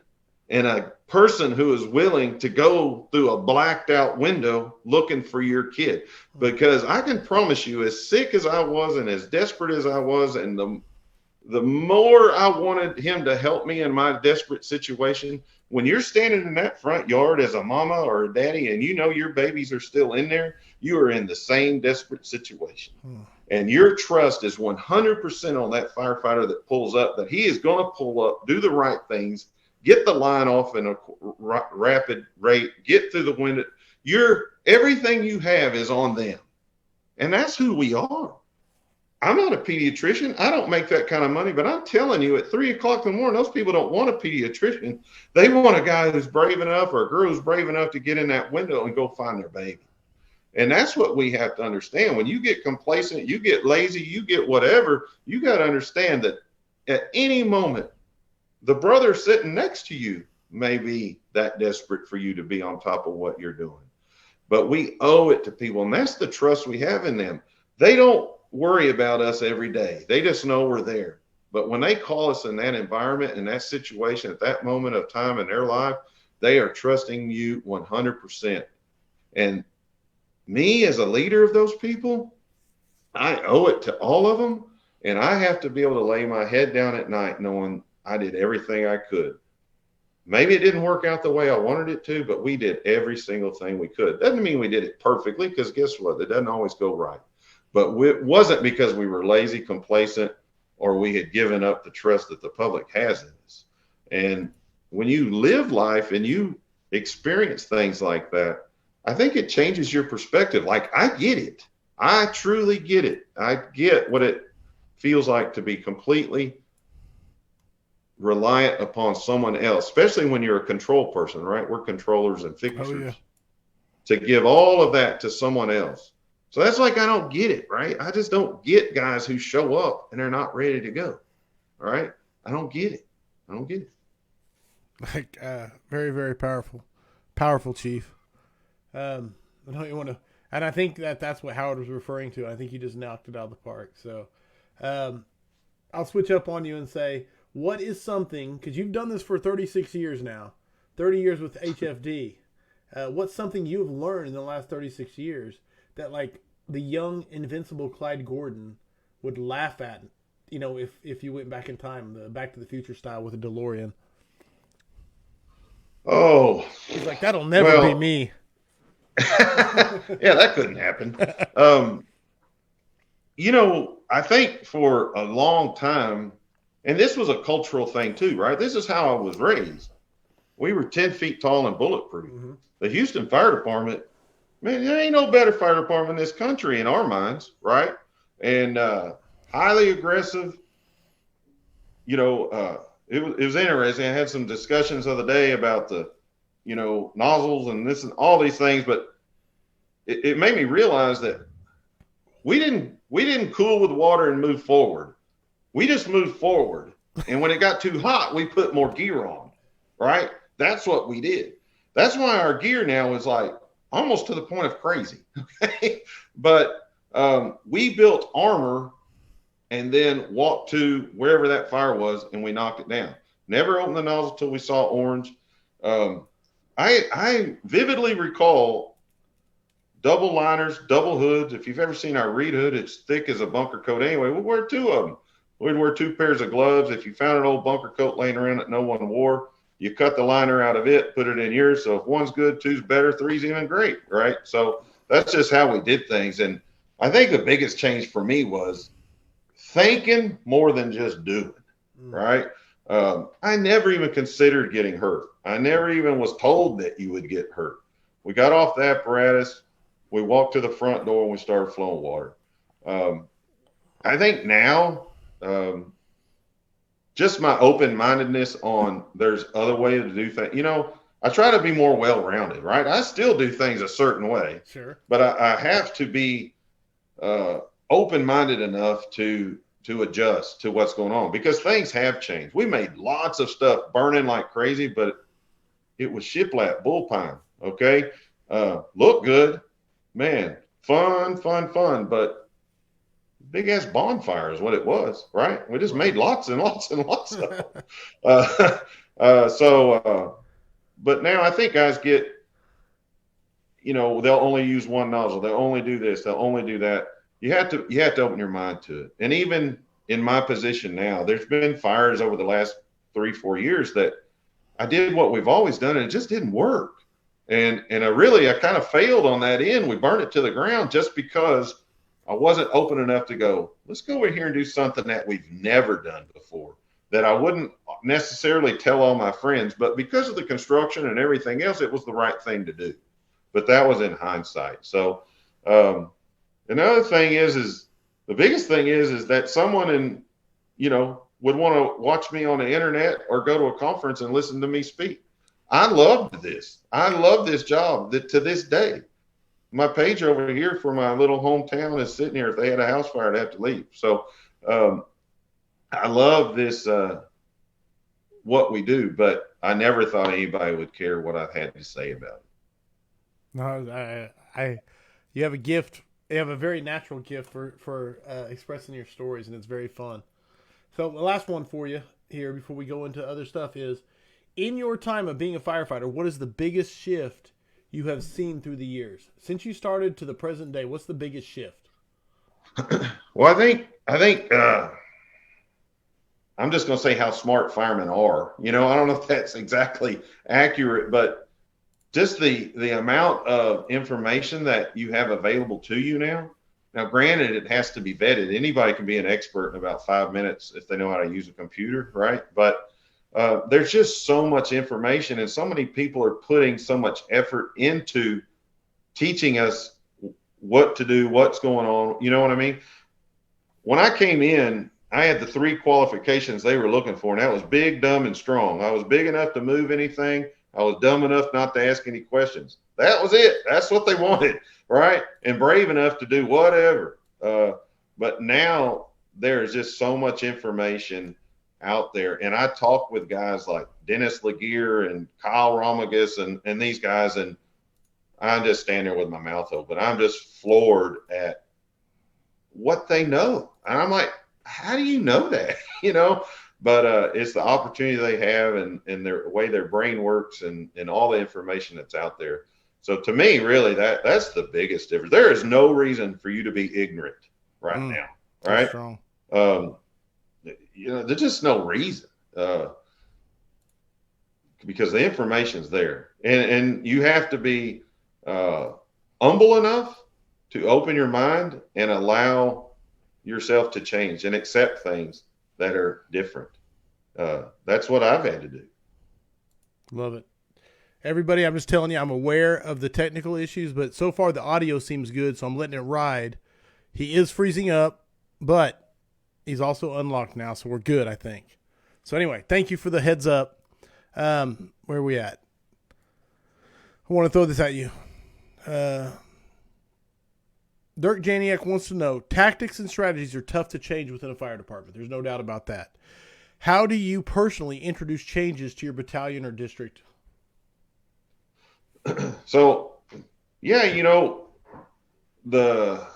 and a person who is willing to go through a blacked out window looking for your kid. Because I can promise you, as sick as I was and as desperate as I was, and the more I wanted him to help me in my desperate situation, when you're standing in that front yard as a mama or a daddy and you know your babies are still in there, you are in the same desperate situation. And your trust is 100% on that firefighter that pulls up, that he is going to pull up, do the right things, get the line off in a rapid rate, get through the window. Everything you have is on them. And that's who we are. I'm not a pediatrician. I don't make that kind of money, but I'm telling you, at 3 o'clock in the morning, those people don't want a pediatrician. They want a guy who's brave enough or a girl who's brave enough to get in that window and go find their baby. And that's what we have to understand. When you get complacent, you get lazy, you get whatever, you got to understand that at any moment, the brother sitting next to you may be that desperate for you to be on top of what you're doing. But we owe it to people, and that's the trust we have in them. They don't worry about us every day. They just know we're there. But when they call us in that environment, in that situation, at that moment of time in their life, they are trusting you 100%. And me as a leader of those people, I owe it to all of them. And I have to be able to lay my head down at night knowing I did everything I could. Maybe it didn't work out the way I wanted it to, but we did every single thing we could. Doesn't mean we did it perfectly, because guess what? It doesn't always go right. But it wasn't because we were lazy, complacent, or we had given up the trust that the public has in us. And when you live life and you experience things like that, I think it changes your perspective. Like, I get it. I truly get it. I get what it feels like to be completely reliant upon someone else, especially when you're a control person, right? We're controllers and fixers. Oh, yeah. To give all of that to someone else. So that's like, I don't get it, right? I just don't get guys who show up and they're not ready to go. All right. I don't get it. I don't get it. Like, very, very powerful. Powerful, Chief. I don't you want to, and I think that's what Howard was referring to. I think you just knocked it out of the park. So, I'll switch up on you and say, what is something, because you've done this for 36 years now, 30 years with HFD. What's something you have learned in the last 36 years that, like, the young, invincible Clyde Gordon would laugh at, you know, if you went back in time, the Back to the Future style with a DeLorean? Oh. He's like, that'll never be me. Yeah, that couldn't happen. You know, I think for a long time, and this was a cultural thing too, right? This is how I was raised. We were 10 feet tall and bulletproof. Mm-hmm. The Houston Fire Department, man, there ain't no better fire department in this country in our minds, right? And highly aggressive. You know, it was interesting. I had some discussions the other day about the, you know, nozzles and this and all these things, but it made me realize that we didn't cool with water and move forward. We just moved forward. And when it got too hot, we put more gear on, right? That's what we did. That's why our gear now is like almost to the point of crazy. Okay. But we built armor and then walked to wherever that fire was and we knocked it down. Never opened the nozzle till we saw orange. I vividly recall double liners, double hoods. If you've ever seen our reed hood, it's thick as a bunker coat anyway. We'd wear two of them. We'd wear 2 pairs of gloves. If you found an old bunker coat laying around that no one wore, you cut the liner out of it, put it in yours. So if one's good, two's better, three's even great, right? So that's just how we did things. And I think the biggest change for me was thinking more than just doing, right? I never even considered getting hurt. I never even was told that you would get hurt. We got off the apparatus. We walked to the front door and we started flowing water. I think now, just my open-mindedness on there's other ways to do things. You know, I try to be more well-rounded, right? I still do things a certain way. Sure. But I have to be open-minded enough to adjust to what's going on because things have changed. We made lots of stuff burning like crazy, but it was shiplap, bullpine, okay? Look good. Man, fun, but big ass bonfire is what it was, right? We just made lots and lots and lots of them. But now I think guys get, you know, they'll only use one nozzle. They'll only do this. They'll only do that. You have to open your mind to it. And even in my position now, there's been fires over the last 3-4 years that I did what we've always done and it just didn't work. And I kind of failed on that end. We burned it to the ground just because I wasn't open enough to go, let's go over here and do something that we've never done before, that I wouldn't necessarily tell all my friends, but because of the construction and everything else, it was the right thing to do. But that was in hindsight. So And the other thing is the biggest thing is that someone would want to watch me on the internet or go to a conference and listen to me speak. I loved this. I love this job to this day. My page over here for my little hometown is sitting here. If they had a house fire, I'd have to leave. So I love this, what we do, but I never thought anybody would care what I had to say about it. No, you have a gift. You have a very natural gift for expressing your stories, and it's very fun. So the last one for you here before we go into other stuff is, in your time of being a firefighter, what is the biggest shift you have seen through the years? Since you started to the present day, what's the biggest shift? Well, I think I'm just going to say how smart firemen are. I don't know if that's exactly accurate, but just the amount of information that you have available to you now. Now, granted, it has to be vetted. Anybody can be an expert in about 5 minutes if they know how to use a computer, right? But there's just so much information, and so many people are putting so much effort into teaching us what to do, what's going on. You know what I mean? When I came in, I had the 3 qualifications they were looking for, and that was big, dumb, and strong. I was big enough to move anything. I was dumb enough not to ask any questions. That was it. That's what they wanted, right? And brave enough to do whatever. But now there's just so much information out there. And I talk with guys like Dennis Laguerre and Kyle Romagus and these guys, and I just stand there with my mouth open. I'm just floored at what they know. And I'm like, how do you know that? But it's the opportunity they have and the way their brain works and all the information that's out there. So to me, really, that's the biggest difference. There is no reason for you to be ignorant right now, right? There's just no reason because the information's there. And you have to be humble enough to open your mind and allow yourself to change and accept things that are different. That's what I've had to do. Love it. Everybody, I'm just telling you, I'm aware of the technical issues, but so far the audio seems good, so I'm letting it ride. He is freezing up, but he's also unlocked now, so we're good, I think. So anyway, thank you for the heads up. Where are we at? I want to throw this at you. Dirk Janiak wants to know, tactics and strategies are tough to change within a fire department. There's no doubt about that. How do you personally introduce changes to your battalion or district? So, yeah, the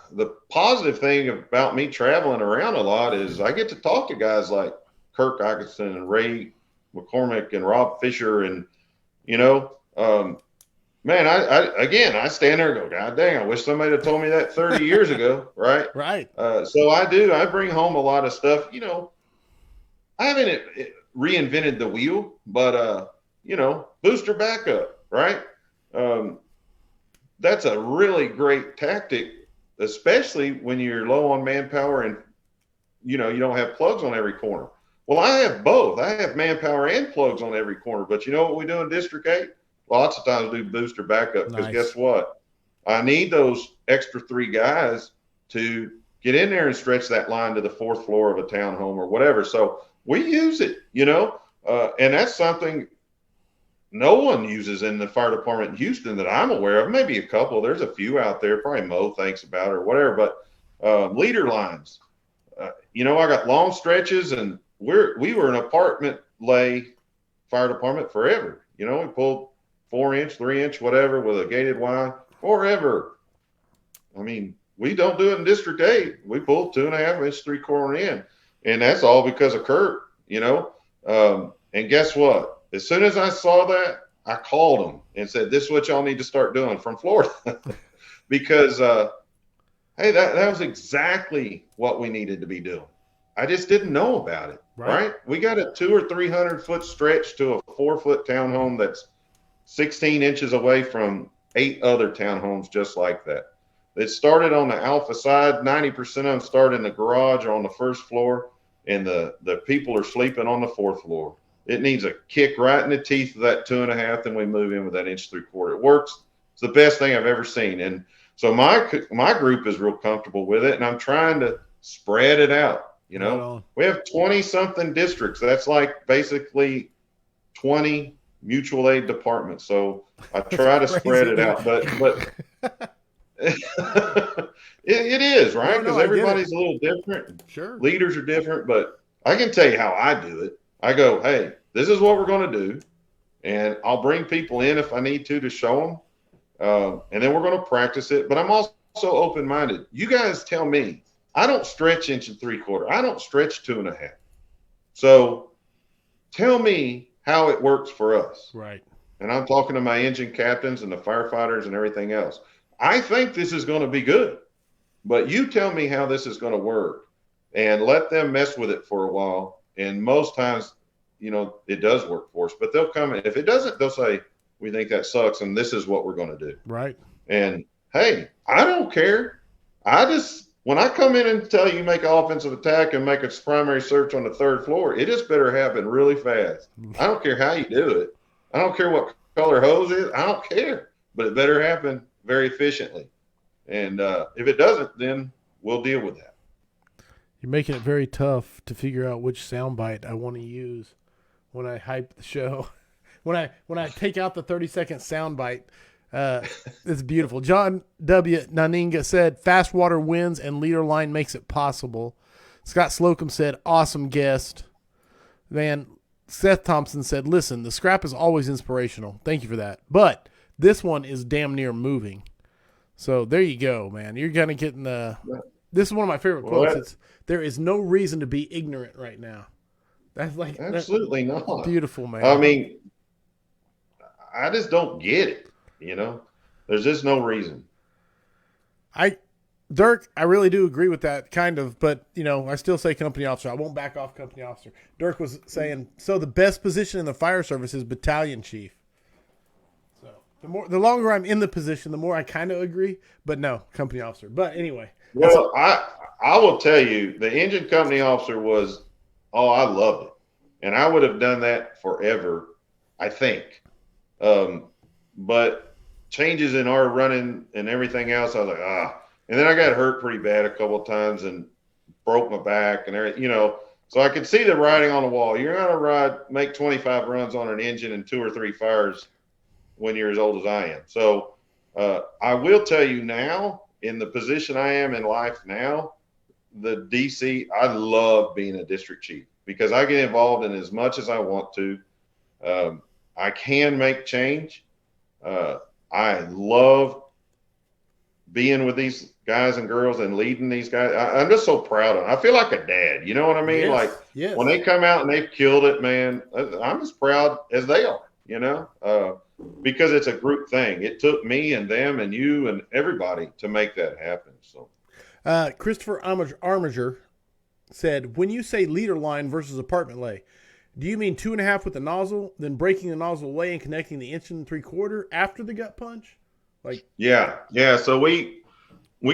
positive thing about me traveling around a lot is I get to talk to guys like Kirk Atkinson and Ray McCormick and Rob Fisher, and man, I stand there and go, God dang, I wish somebody had told me that 30 years ago, right? Right. So I bring home a lot of stuff. I haven't reinvented the wheel, but booster backup, right? That's a really great tactic, especially when you're low on manpower and you don't have plugs on every corner. Well, I have both. I have manpower and plugs on every corner, but you know what we do in District 8? Lots of times do booster backup because Guess what? I need those extra 3 guys to get in there and stretch that line to the 4th floor of a townhome or whatever. So we use it, and that's something no one uses in the fire department in Houston that I'm aware of. Maybe a couple. There's a few out there. Probably Mo thinks about it or whatever. But leader lines, I got long stretches, and we were an apartment lay fire department forever. We pulled 4-inch, 3-inch, whatever with a gated line forever. I mean, we don't do it in District 8. We pull 2.5-inch, 3/4 in, and that's all because of Kurt. And guess what? As soon as I saw that, I called them and said, "This is what y'all need to start doing from Florida," because hey, that was exactly what we needed to be doing. I just didn't know about it. Right? We got a 200 or 300 foot stretch to a 4-foot townhome that's 16 inches away from 8 other townhomes just like that. It started on the alpha side. 90% of them start in the garage or on the 1st floor, and the people are sleeping on the 4th floor. It needs a kick right in the teeth of that 2.5, and we move in with that 1 3/4. It works It's the best thing I've ever seen. And so my group is real comfortable with it, and I'm trying to spread it out. We have 20 something districts. That's like basically 20 mutual aid departments. So I try to spread it out, but it is, right? Because everybody's a little different. Sure. Leaders are different, but I can tell you how I do it. I go, hey, this is what we're going to do. And I'll bring people in if I need to show them. And then we're going to practice it. But I'm also open-minded. You guys tell me. I don't stretch 1 3/4. I don't stretch 2.5. So tell me how it works for us. Right. And I'm talking to my engine captains and the firefighters and everything else. I think this is going to be good. But you tell me how this is going to work. And let them mess with it for a while. And most times, it does work for us. But they'll come. If it doesn't, they'll say, we think that sucks, and this is what we're going to do. Right. And, hey, I don't care. When I come in and tell you make an offensive attack and make a primary search on the 3rd floor, it just better happen really fast. I don't care how you do it. I don't care what color hose is. I don't care. But it better happen very efficiently. And if it doesn't, then we'll deal with that. You're making it very tough to figure out which soundbite I want to use when I hype the show. When I take out the 30-second soundbite, it's beautiful. John W. Naninga said, fast water wins and leader line makes it possible. Scott Slocum said, awesome guest. Man, Seth Thompson said, listen, the scrap is always inspirational. Thank you for that. But this one is damn near moving. So there you go, man. You're going to get in the – this is one of my favorite quotes. There is no reason to be ignorant right now. That's like – absolutely not. Beautiful, man. I mean, I just don't get it. There's just no reason. Dirk, I really do agree with that kind of, but I still say company officer. I won't back off company officer. Dirk was saying, so the best position in the fire service is battalion chief. So the longer I'm in the position, the more I kind of agree, but no, company officer. But anyway. Well, I will tell you, the engine company officer was, I loved it. And I would have done that forever, I think. But changes in our running and everything else, I was like, And then I got hurt pretty bad a couple of times and broke my back and everything, So I could see the writing on the wall. You're going to make 25 runs on an engine and 2 or 3 fires when you're as old as I am. So I will tell you now, in the position I am in life now, the DC, I love being a district chief because I get involved in as much as I want to. I can make change. I love being with these guys and girls and leading these guys. I'm just so proud of them. I feel like a dad. You know what I mean? Yes. When they come out and they've killed it, man, I'm as proud as they are, because it's a group thing. It took me and them and you and everybody to make that happen. So, Christopher Armiger said, when you say leader line versus apartment lay, do you mean 2.5 with the nozzle, then breaking the nozzle away and connecting the 1 3/4 after the gut punch? Yeah. So we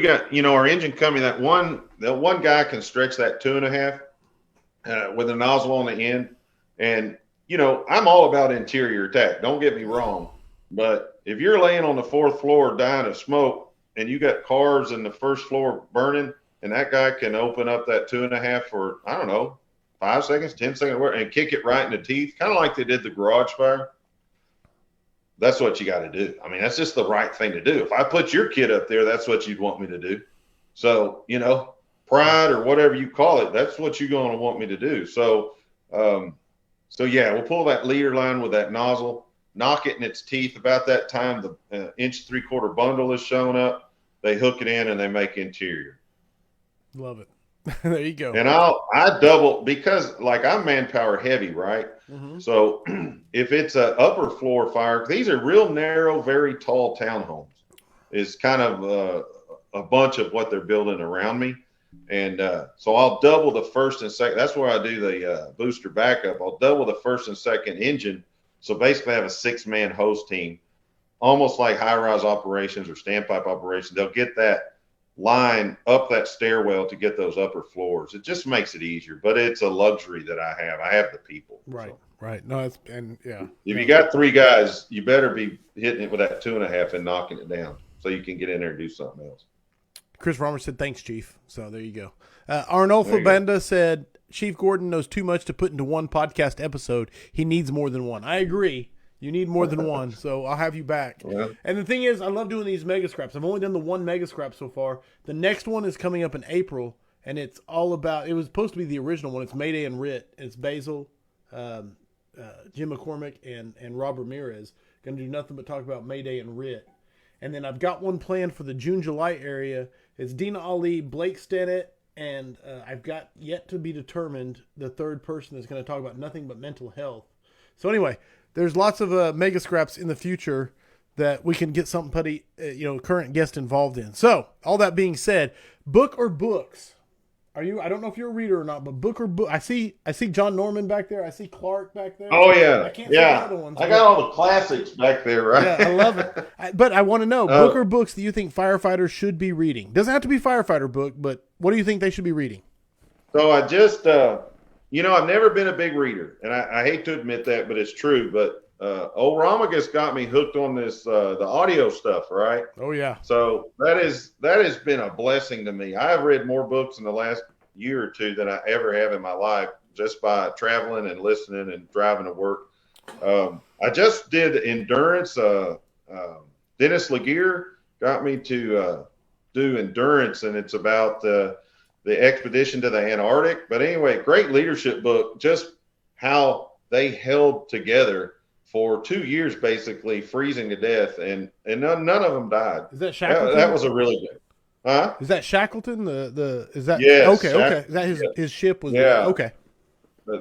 got, our engine company, that one guy can stretch that 2.5 with a nozzle on the end. And, I'm all about interior attack. Don't get me wrong. But if you're laying on the 4th floor dying of smoke and you got cars in the 1st floor burning and that guy can open up that 2.5 for, I don't know, 5 seconds, 10 seconds, and kick it right in the teeth, kind of like they did the garage fire. That's what you got to do. I mean, that's just the right thing to do. If I put your kid up there, that's what you'd want me to do. So, pride or whatever you call it, that's what you're going to want me to do. So, yeah, we'll pull that leader line with that nozzle, knock it in its teeth. About that time, the 1 3/4 bundle is showing up. They hook it in and they make interior. Love it. There you go. And I double because I'm manpower heavy, right? Mm-hmm. So if it's a upper floor fire, these are real narrow, very tall townhomes. Is kind of a bunch of what they're building around me, and so I'll double the 1st and 2nd. That's where I do the booster backup. I'll double the 1st and 2nd engine. So basically, I have a 6-man hose team, almost like high-rise operations or standpipe operations. They'll get that line up that stairwell to get those upper floors. It just makes it easier, but it's a luxury that I have. I have the people. Right. So. Right. No, it's and yeah. If you got 3 guys, you better be hitting it with that 2.5 and knocking it down so you can get in there and do something else. Chris Romer said, "Thanks, Chief." So there you go. Arnolfo you Banda said, "Chief Gordon knows too much to put into one podcast episode. He needs more than one." I agree. You need more than one, so I'll have you back. Yeah. And the thing is, I love doing these mega scraps. I've only done the one mega scrap so far. The next one is coming up in April, and it's all about. It was supposed to be the original one. It's Mayday and Rit. It's Basil, Jim McCormick, and Rob Ramirez. Going to do nothing but talk about Mayday and Rit. And then I've got one planned for the June-July area. It's Dina Ali, Blake Stennett, and I've got yet to be determined the third person that's going to talk about nothing but mental health. So anyway, there's lots of mega scraps in the future that we can get somebody, current guest involved in. So all that being said, book or books? Are you? I don't know if you're a reader or not, but book or book? I see John Norman back there. I see Clark back there. Oh yeah, I can't see the other ones. I got all the classics back there, right? Yeah, I love it. But I want to know, book or books do you think firefighters should be reading? Doesn't have to be firefighter book, but what do you think they should be reading? So I just, I've never been a big reader, and I hate to admit that, but it's true. But old Romagus got me hooked on this the audio stuff, right? Oh yeah. So that has been a blessing to me. I've read more books in the last year or two than I ever have in my life, just by traveling and listening and driving to work. I just did endurance. Dennis Laguerre got me to do endurance, and it's about the expedition to the Antarctic. But anyway, great leadership book, just how they held together for 2 years, basically freezing to death, and none of them died. Is that Shackleton? That was a really good. Huh? Is that Shackleton? Is that? Yes, Okay. Is that his ship was? Yeah. Okay.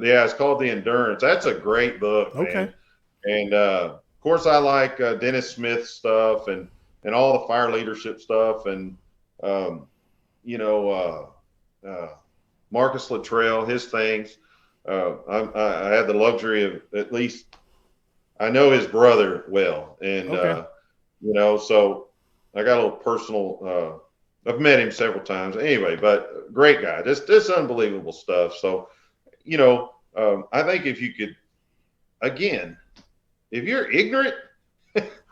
Yeah, it's called The Endurance. That's a great book, man. Okay. And of course, I like Dennis Smith stuff and all the fire leadership stuff, and Marcus Luttrell, his things. I had the luxury of, at least I know his brother well, and okay. So I got a little personal. I've met him several times. Anyway, but great guy. Just unbelievable stuff. So, I think if you could, again, if you're ignorant,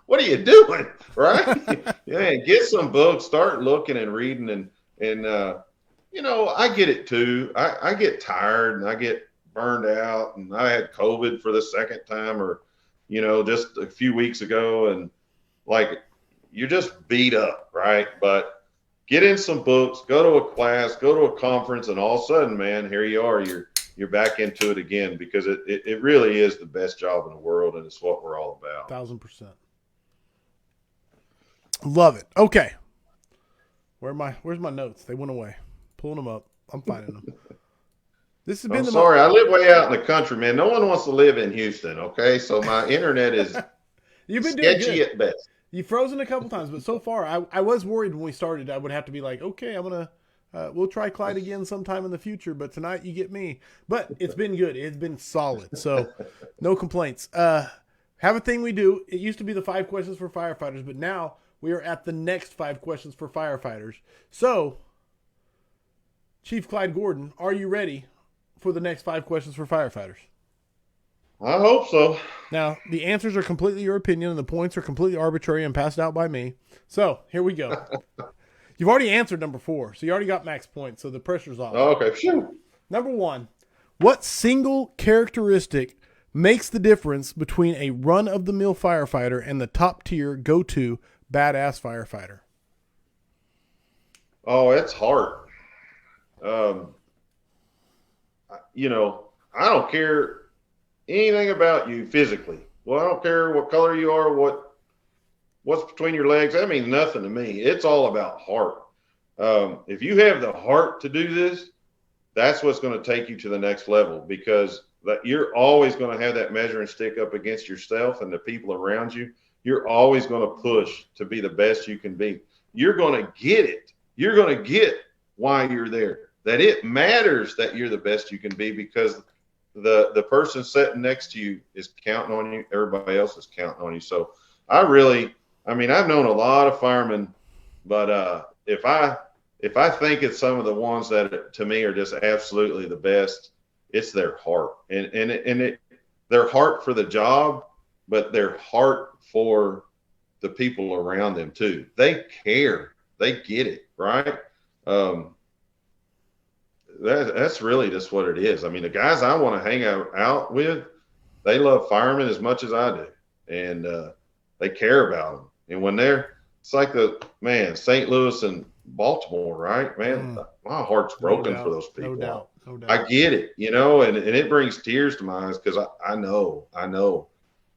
what are you doing, right? Yeah, get some books, start looking and reading, and I get it too. I get tired and I get burned out, and I had COVID for the second time, or just a few weeks ago, and like you're just beat up, right? But get in some books, go to a class, go to a conference, and all of a sudden, man, here you are. You're back into it again, because it really is the best job in the world, and it's what we're all about. 1,000%. Love it. Okay. Where's my notes? They went away. Pulling them up. I'm finding them. This has been sorry. I live way out in the country, man. No one wants to live in Houston. Okay, so my internet is You've been doing sketchy good. at best. You've frozen a couple times, but so far, I was worried when we started. I would have to be like, okay, I'm gonna we'll try Clyde again sometime in the future, but tonight you get me. But it's been good. It's been solid. So no complaints. Have a thing we do. It used to be the 5 questions for firefighters, but now we are at the next 5 questions for firefighters. So, Chief Clyde Gordon, are you ready for the next 5 questions for firefighters? I hope so. Now, the answers are completely your opinion, and the points are completely arbitrary and passed out by me. So, here we go. You've already answered number 4, so you already got max points, so the pressure's off. Oh, okay, phew. Number 1, what single characteristic makes the difference between a run-of-the-mill firefighter and the top-tier, go-to, badass firefighter? Oh, it's hard. I don't care anything about you physically. Well, I don't care what color you are, what's between your legs. That means nothing to me. It's all about heart. If you have the heart to do this, that's what's going to take you to the next level, because that you're always going to have that measuring stick up against yourself and the people around you. You're always going to push to be the best you can be. You're going to get it. You're going to get why you're there, that it matters that you're the best you can be, because the person sitting next to you is counting on you. Everybody else is counting on you. So I've known a lot of firemen, but if I think it's some of the ones that to me are just absolutely the best, it's their heart. And their heart for the job, but their heart for the people around them too. They care. They get it, right? That's really just what it is. I mean, the guys I want to hang out with, they love firemen as much as I do, and they care about them. And when it's like St. Louis and Baltimore, right? Man, my heart's broken for those people. No doubt. No doubt. I get it, and it brings tears to my eyes because I know,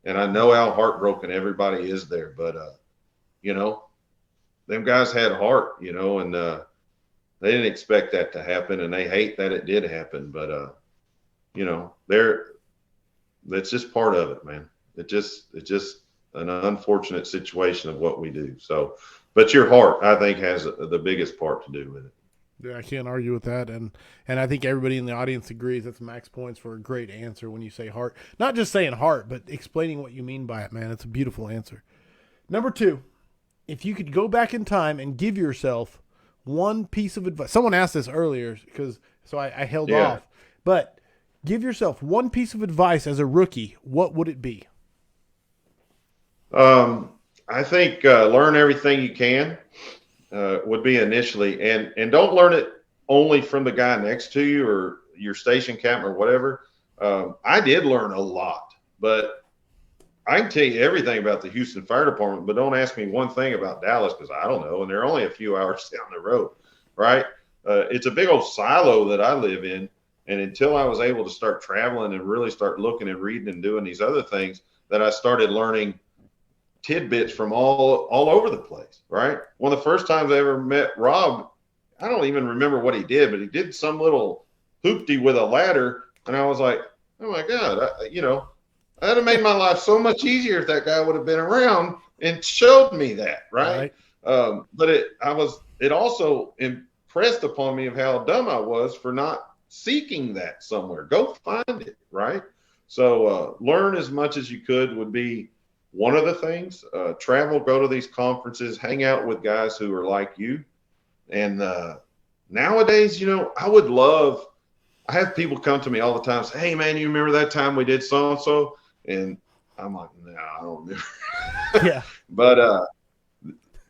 and I know how heartbroken everybody is there. But them guys had heart, and they didn't expect that to happen, and they hate that it did happen. But that's just part of it, man. It's just an unfortunate situation of what we do. So, but your heart, I think, has the biggest part to do with it. Yeah, I can't argue with that, and I think everybody in the audience agrees. That's max points for a great answer when you say heart. Not just saying heart, but explaining what you mean by it, man. It's a beautiful answer. Number 2, if you could go back in time and give yourself one piece of advice. Someone asked this earlier, so I held off. But give yourself one piece of advice as a rookie. What would it be? I think learn everything you can. Would be initially, and don't learn it only from the guy next to you or your station captain or whatever. I did learn a lot, but I can tell you everything about the Houston Fire Department, but don't ask me one thing about Dallas because I don't know, and they're only a few hours down the road, right? It's a big old silo that I live in, and until I was able to start traveling and really start looking and reading and doing these other things, that I started learning tidbits from all over the place, right? One of the first times I ever met Rob, I don't even remember what he did, but he did some little hoopty with a ladder, and I was like, oh my God, that'd have made my life so much easier if that guy would have been around and showed me that, right? But it also impressed upon me of how dumb I was for not seeking that somewhere. Go find it, right? So learn as much as you could would be one of the things. Travel, go to these conferences, hang out with guys who are like you. And nowadays, I have people come to me all the time, say, hey, man, you remember that time we did so-and-so? And I'm like, no, I don't remember. Yeah. But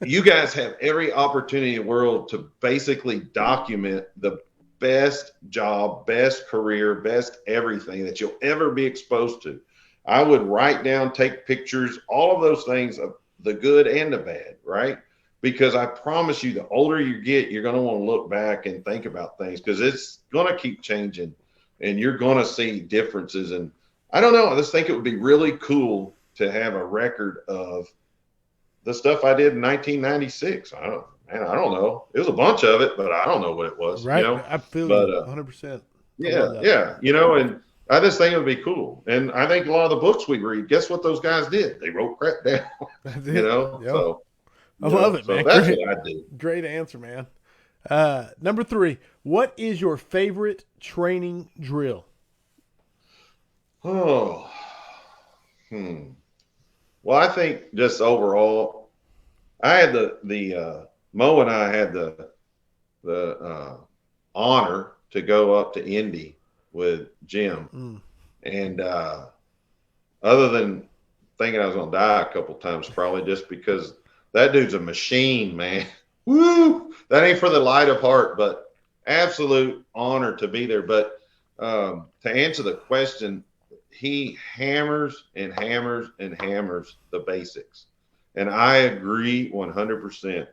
you guys have every opportunity in the world to basically document the best job, best career, best everything that you'll ever be exposed to. I would write down, take pictures, all of those things, of the good and the bad, right? Because I promise you, the older you get, you're going to want to look back and think about things because it's going to keep changing and you're going to see differences. And I don't know, I just think it would be really cool to have a record of the stuff I did in 1996. I don't know. It was a bunch of it, but I don't know what it was. Right. I feel 100%. Yeah. And I just think it would be cool. And I think a lot of the books we read, guess what those guys did? They wrote crap down, Yep. So I love it, man. That's what I do. Great answer, man. Number 3, what is your favorite training drill? Well, I think just overall, I had Mo and I had the honor to go up to Indy with Jim. And other than thinking I was going to die a couple times, probably just because that dude's a machine, man. Woo! That ain't for the light of heart, but absolute honor to be there. But to answer the question, he hammers and hammers and hammers the basics. And I agree 100%.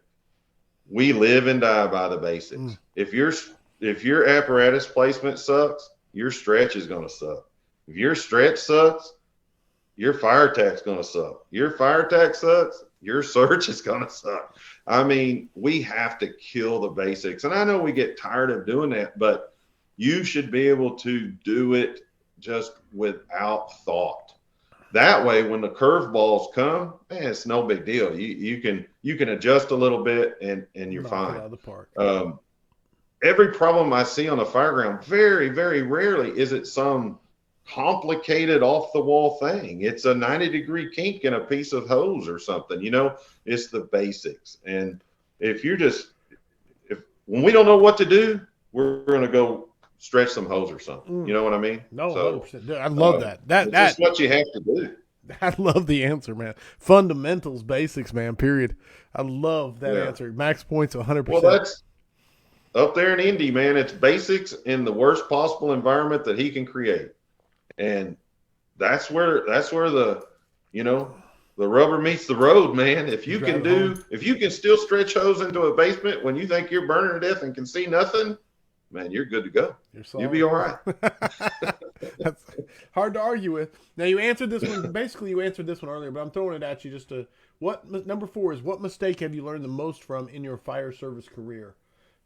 We live and die by the basics. If your apparatus placement sucks, your stretch is going to suck. If your stretch sucks, your fire attack's going to suck. Your fire attack sucks, your search is going to suck. I mean, we have to kill the basics. And I know we get tired of doing that, but you should be able to do it just without thought. That way, when the curveballs come, man, it's no big deal. You can adjust a little bit and you're fine. Out of the park. Every problem I see on the fireground, very, very rarely is it some complicated off-the-wall thing. It's a 90-degree kink in a piece of hose or something. It's the basics. And when we don't know what to do, we're going to go stretch some hose or something. You know what I mean? No, So 100%. I love that. It's just what you have to do. I love the answer, man. Fundamentals, basics, man, period. I love that answer. Max points 100%. Well, that's up there in Indy, man. It's basics in the worst possible environment that he can create. And that's where the, the rubber meets the road, man. If you can still stretch hose into a basement when you think you're burning to death and can see nothing, man, you're good to go. You'll be all right. That's hard to argue with. Now, you answered this one. Basically, you answered this one earlier, but I'm throwing it at you just to number 4 is, what mistake have you learned the most from in your fire service career?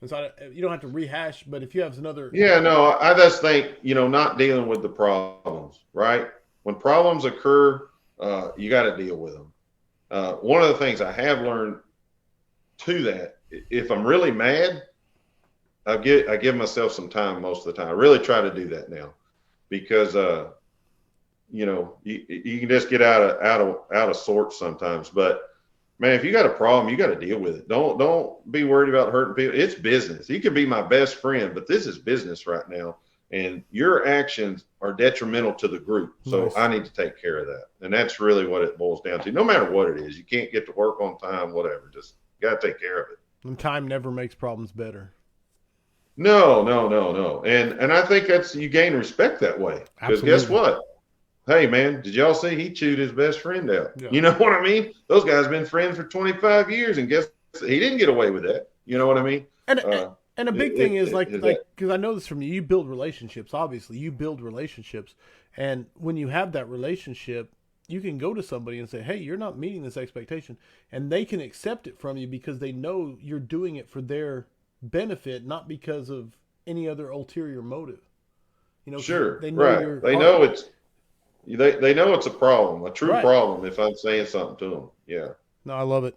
And so you don't have to rehash, but if you have another. Yeah, no, I just think, not dealing with the problems, right? When problems occur, you got to deal with them. One of the things I have learned to that, if I'm really mad, I give myself some time most of the time. I really try to do that now, because you can just get out of sorts sometimes. But man, if you got a problem, you got to deal with it. Don't be worried about hurting people. It's business. You can be my best friend, but this is business right now, and your actions are detrimental to the group. So nice. I need to take care of that, and that's really what it boils down to. No matter what it is, you can't get to work on time, whatever. Just got to take care of it. And time never makes problems better. No. And I think you gain respect that way. Because guess what? Hey, man, did y'all see he chewed his best friend out? Yeah. You know what I mean? Those guys have been friends for 25 years, and guess he didn't get away with that. You know what I mean? And a big thing is because I know this from you. You build relationships. Obviously, you build relationships, and when you have that relationship, you can go to somebody and say, "Hey, you're not meeting this expectation," and they can accept it from you because they know you're doing it for their benefit, not because of any other ulterior motive. Sure, they know they know it's a problem, a true problem. If I'm saying something to them, yeah. No, I love it.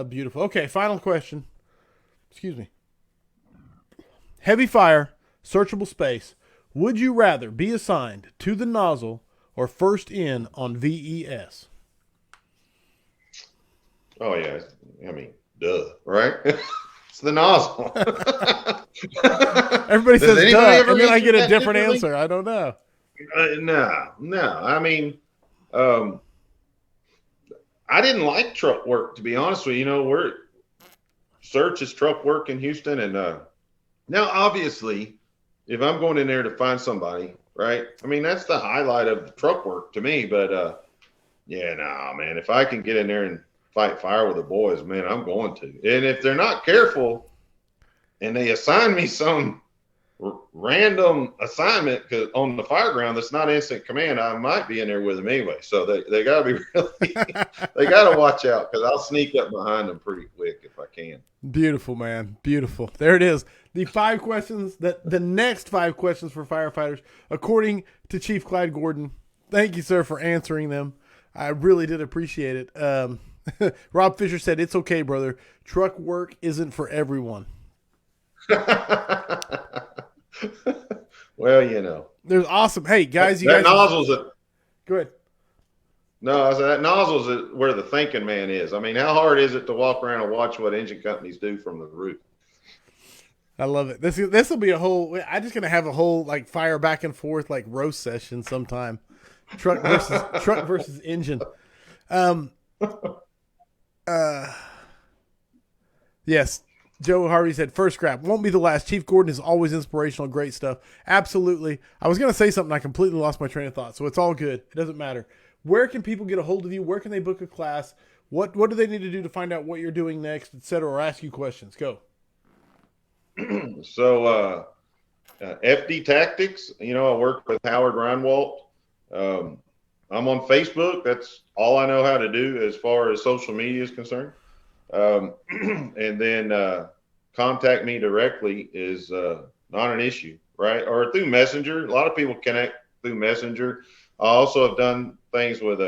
Beautiful. Okay, final question. Excuse me. Heavy fire, searchable space. Would you rather be assigned to the nozzle or first in on VES? Oh yeah, I mean, duh, right? It's the nozzle. Everybody says duh, and then I get a different answer. I don't know. No. I mean, I didn't like truck work, to be honest with you. Search is truck work in Houston, and now obviously, if I'm going in there to find somebody, right? I mean, that's the highlight of the truck work to me. But man, if I can get in there and fight fire with the boys, man, I'm going to. And if they're not careful and they assign me some random assignment on the fire ground that's not instant command, I might be in there with them anyway. So they got to be really, they got to watch out, because I'll sneak up behind them pretty quick if I can. Beautiful, man. Beautiful. There it is. The 5 questions, the next 5 questions for firefighters, according to Chief Clyde Gordon. Thank you, sir, for answering them. I really did appreciate it. Rob Fisher said, "It's okay, brother. Truck work isn't for everyone." Well, there's awesome. Hey, guys, that nozzle's go ahead. No, that nozzle's where the thinking man is. I mean, how hard is it to walk around and watch what engine companies do from the roof? I love it. This will be a whole. I'm just gonna have a whole fire back and forth roast session sometime. Truck versus engine. Yes. Joe Harvey said, "First scrap won't be the last. Chief Gordon is always inspirational. Great stuff." Absolutely. I was going to say something. I completely lost my train of thought. So it's all good. It doesn't matter. Where can people get a hold of you? Where can they book a class? What do they need to do to find out what you're doing next, et cetera, or ask you questions? Go. So, FD Tactics, I work with Howard Reinwald. I'm on Facebook. That's all I know how to do as far as social media is concerned. And then contact me directly is not an issue, right? Or through Messenger. A lot of people connect through Messenger. I also have done things with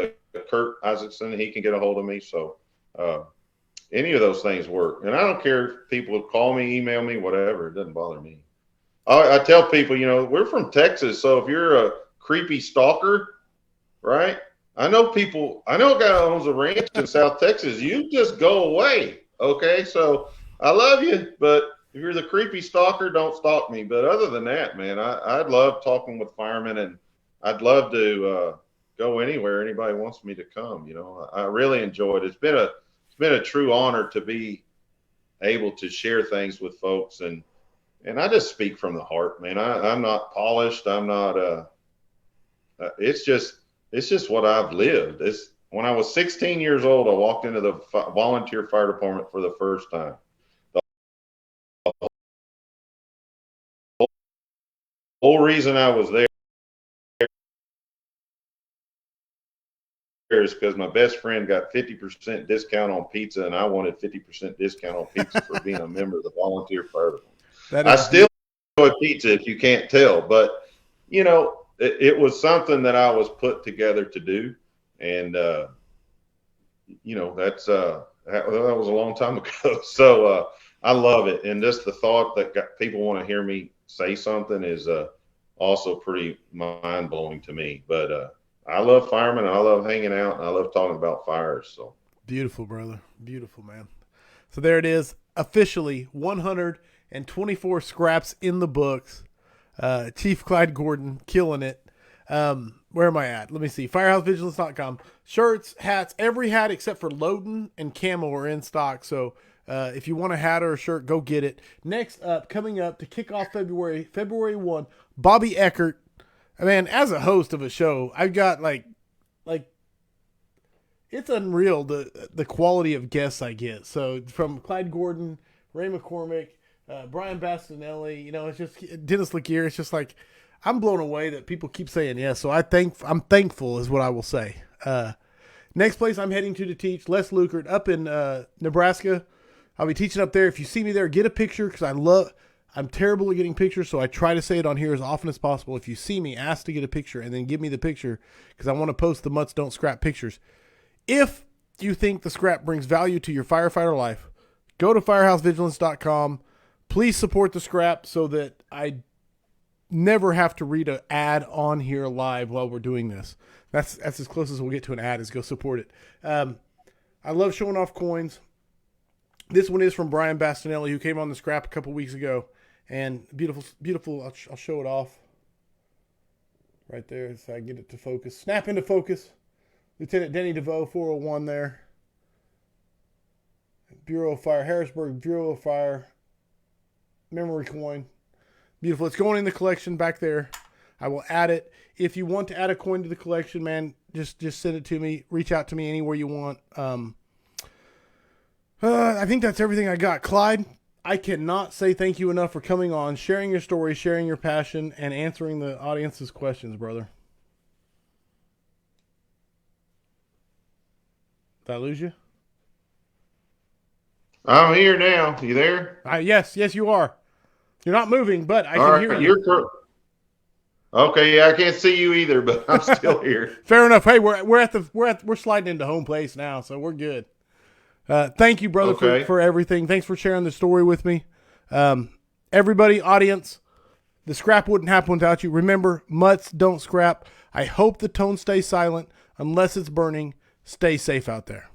Kurt Isaacson. He can get a hold of me. So any of those things work. And I don't care if people call me, email me, whatever. It doesn't bother me. I tell people, we're from Texas. So if you're a creepy stalker, right? I know a guy who owns a ranch in South Texas. You just go away. Okay. So I love you, but you're the creepy stalker, don't stalk me. But other than that, man, I love talking with firemen, and I'd love to go anywhere anybody wants me to come. You know, I really enjoy it. It's been a true honor to be able to share things with folks, and I just speak from the heart, man. I'm not polished. I'm not. It's just what I've lived. When I was 16 years old, I walked into the volunteer fire department for the first time. The whole reason I was there is because my best friend got 50% discount on pizza, and I wanted 50% discount on pizza for being a member of the volunteer fire department. I still enjoy pizza, if you can't tell, but you know, it was something that I was put together to do, and you know, that was a long time ago. So I love it, and just the thought that people want to hear me say something is also pretty mind blowing to me. But I love firemen, and I love hanging out, and I love talking about fires. So beautiful, brother, beautiful, man. So there it is, officially 124 scraps in the books. Chief Clyde Gordon killing it. Where am I at? Let me see. FirehouseVigilance.com. Shirts, hats, every hat except for Loden and Camo are in stock. So if you want a hat or a shirt, go get it. Next up, coming up to kick off February 1, Bobby Eckert. Man, as a host of a show, I've got like it's unreal the quality of guests I get. So from Clyde Gordon, Ray McCormick, Brian Bastinelli, you know, it's just Dennis Laguerre. It's just like I'm blown away that people keep saying yes. So I'm thankful is what I will say. Next place I'm heading to teach, Les Lukert up in Nebraska. I'll be teaching up there. If you see me there, get a picture because I'm terrible at getting pictures, so I try to say it on here as often as possible. If you see me, ask to get a picture and then give me the picture because I want to post the Mutts Don't Scrap pictures. If you think the scrap brings value to your firefighter life, go to firehousevigilance.com. Please support the scrap so that I never have to read an ad on here live while we're doing this. That's as close as we'll get to an ad is go support it. I love showing off coins. This one is from Brian Bastinelli, who came on the scrap a couple weeks ago. And beautiful, beautiful. I'll show it off right there so I get it to focus. Snap into focus. Lieutenant Denny DeVoe, 401 there. Bureau of Fire, Harrisburg Bureau of Fire. Memory coin. Beautiful. It's going in the collection back there. I will add it. If you want to add a coin to the collection, man, just send it to me. Reach out to me anywhere you want. I think that's everything I got. Clyde, I cannot say thank you enough for coming on, sharing your story, sharing your passion, and answering the audience's questions, brother. Did I lose you? I'm here now. You there? Yes, you are. You're not moving, but I can hear you. Okay, yeah, I can't see you either, but I'm still here. Fair enough. Hey, we're sliding into home place now, so we're good. Thank you, brother, for everything. Thanks for sharing the story with me. Everybody, audience, the scrap wouldn't happen without you. Remember, mutts don't scrap. I hope the tone stays silent unless it's burning. Stay safe out there.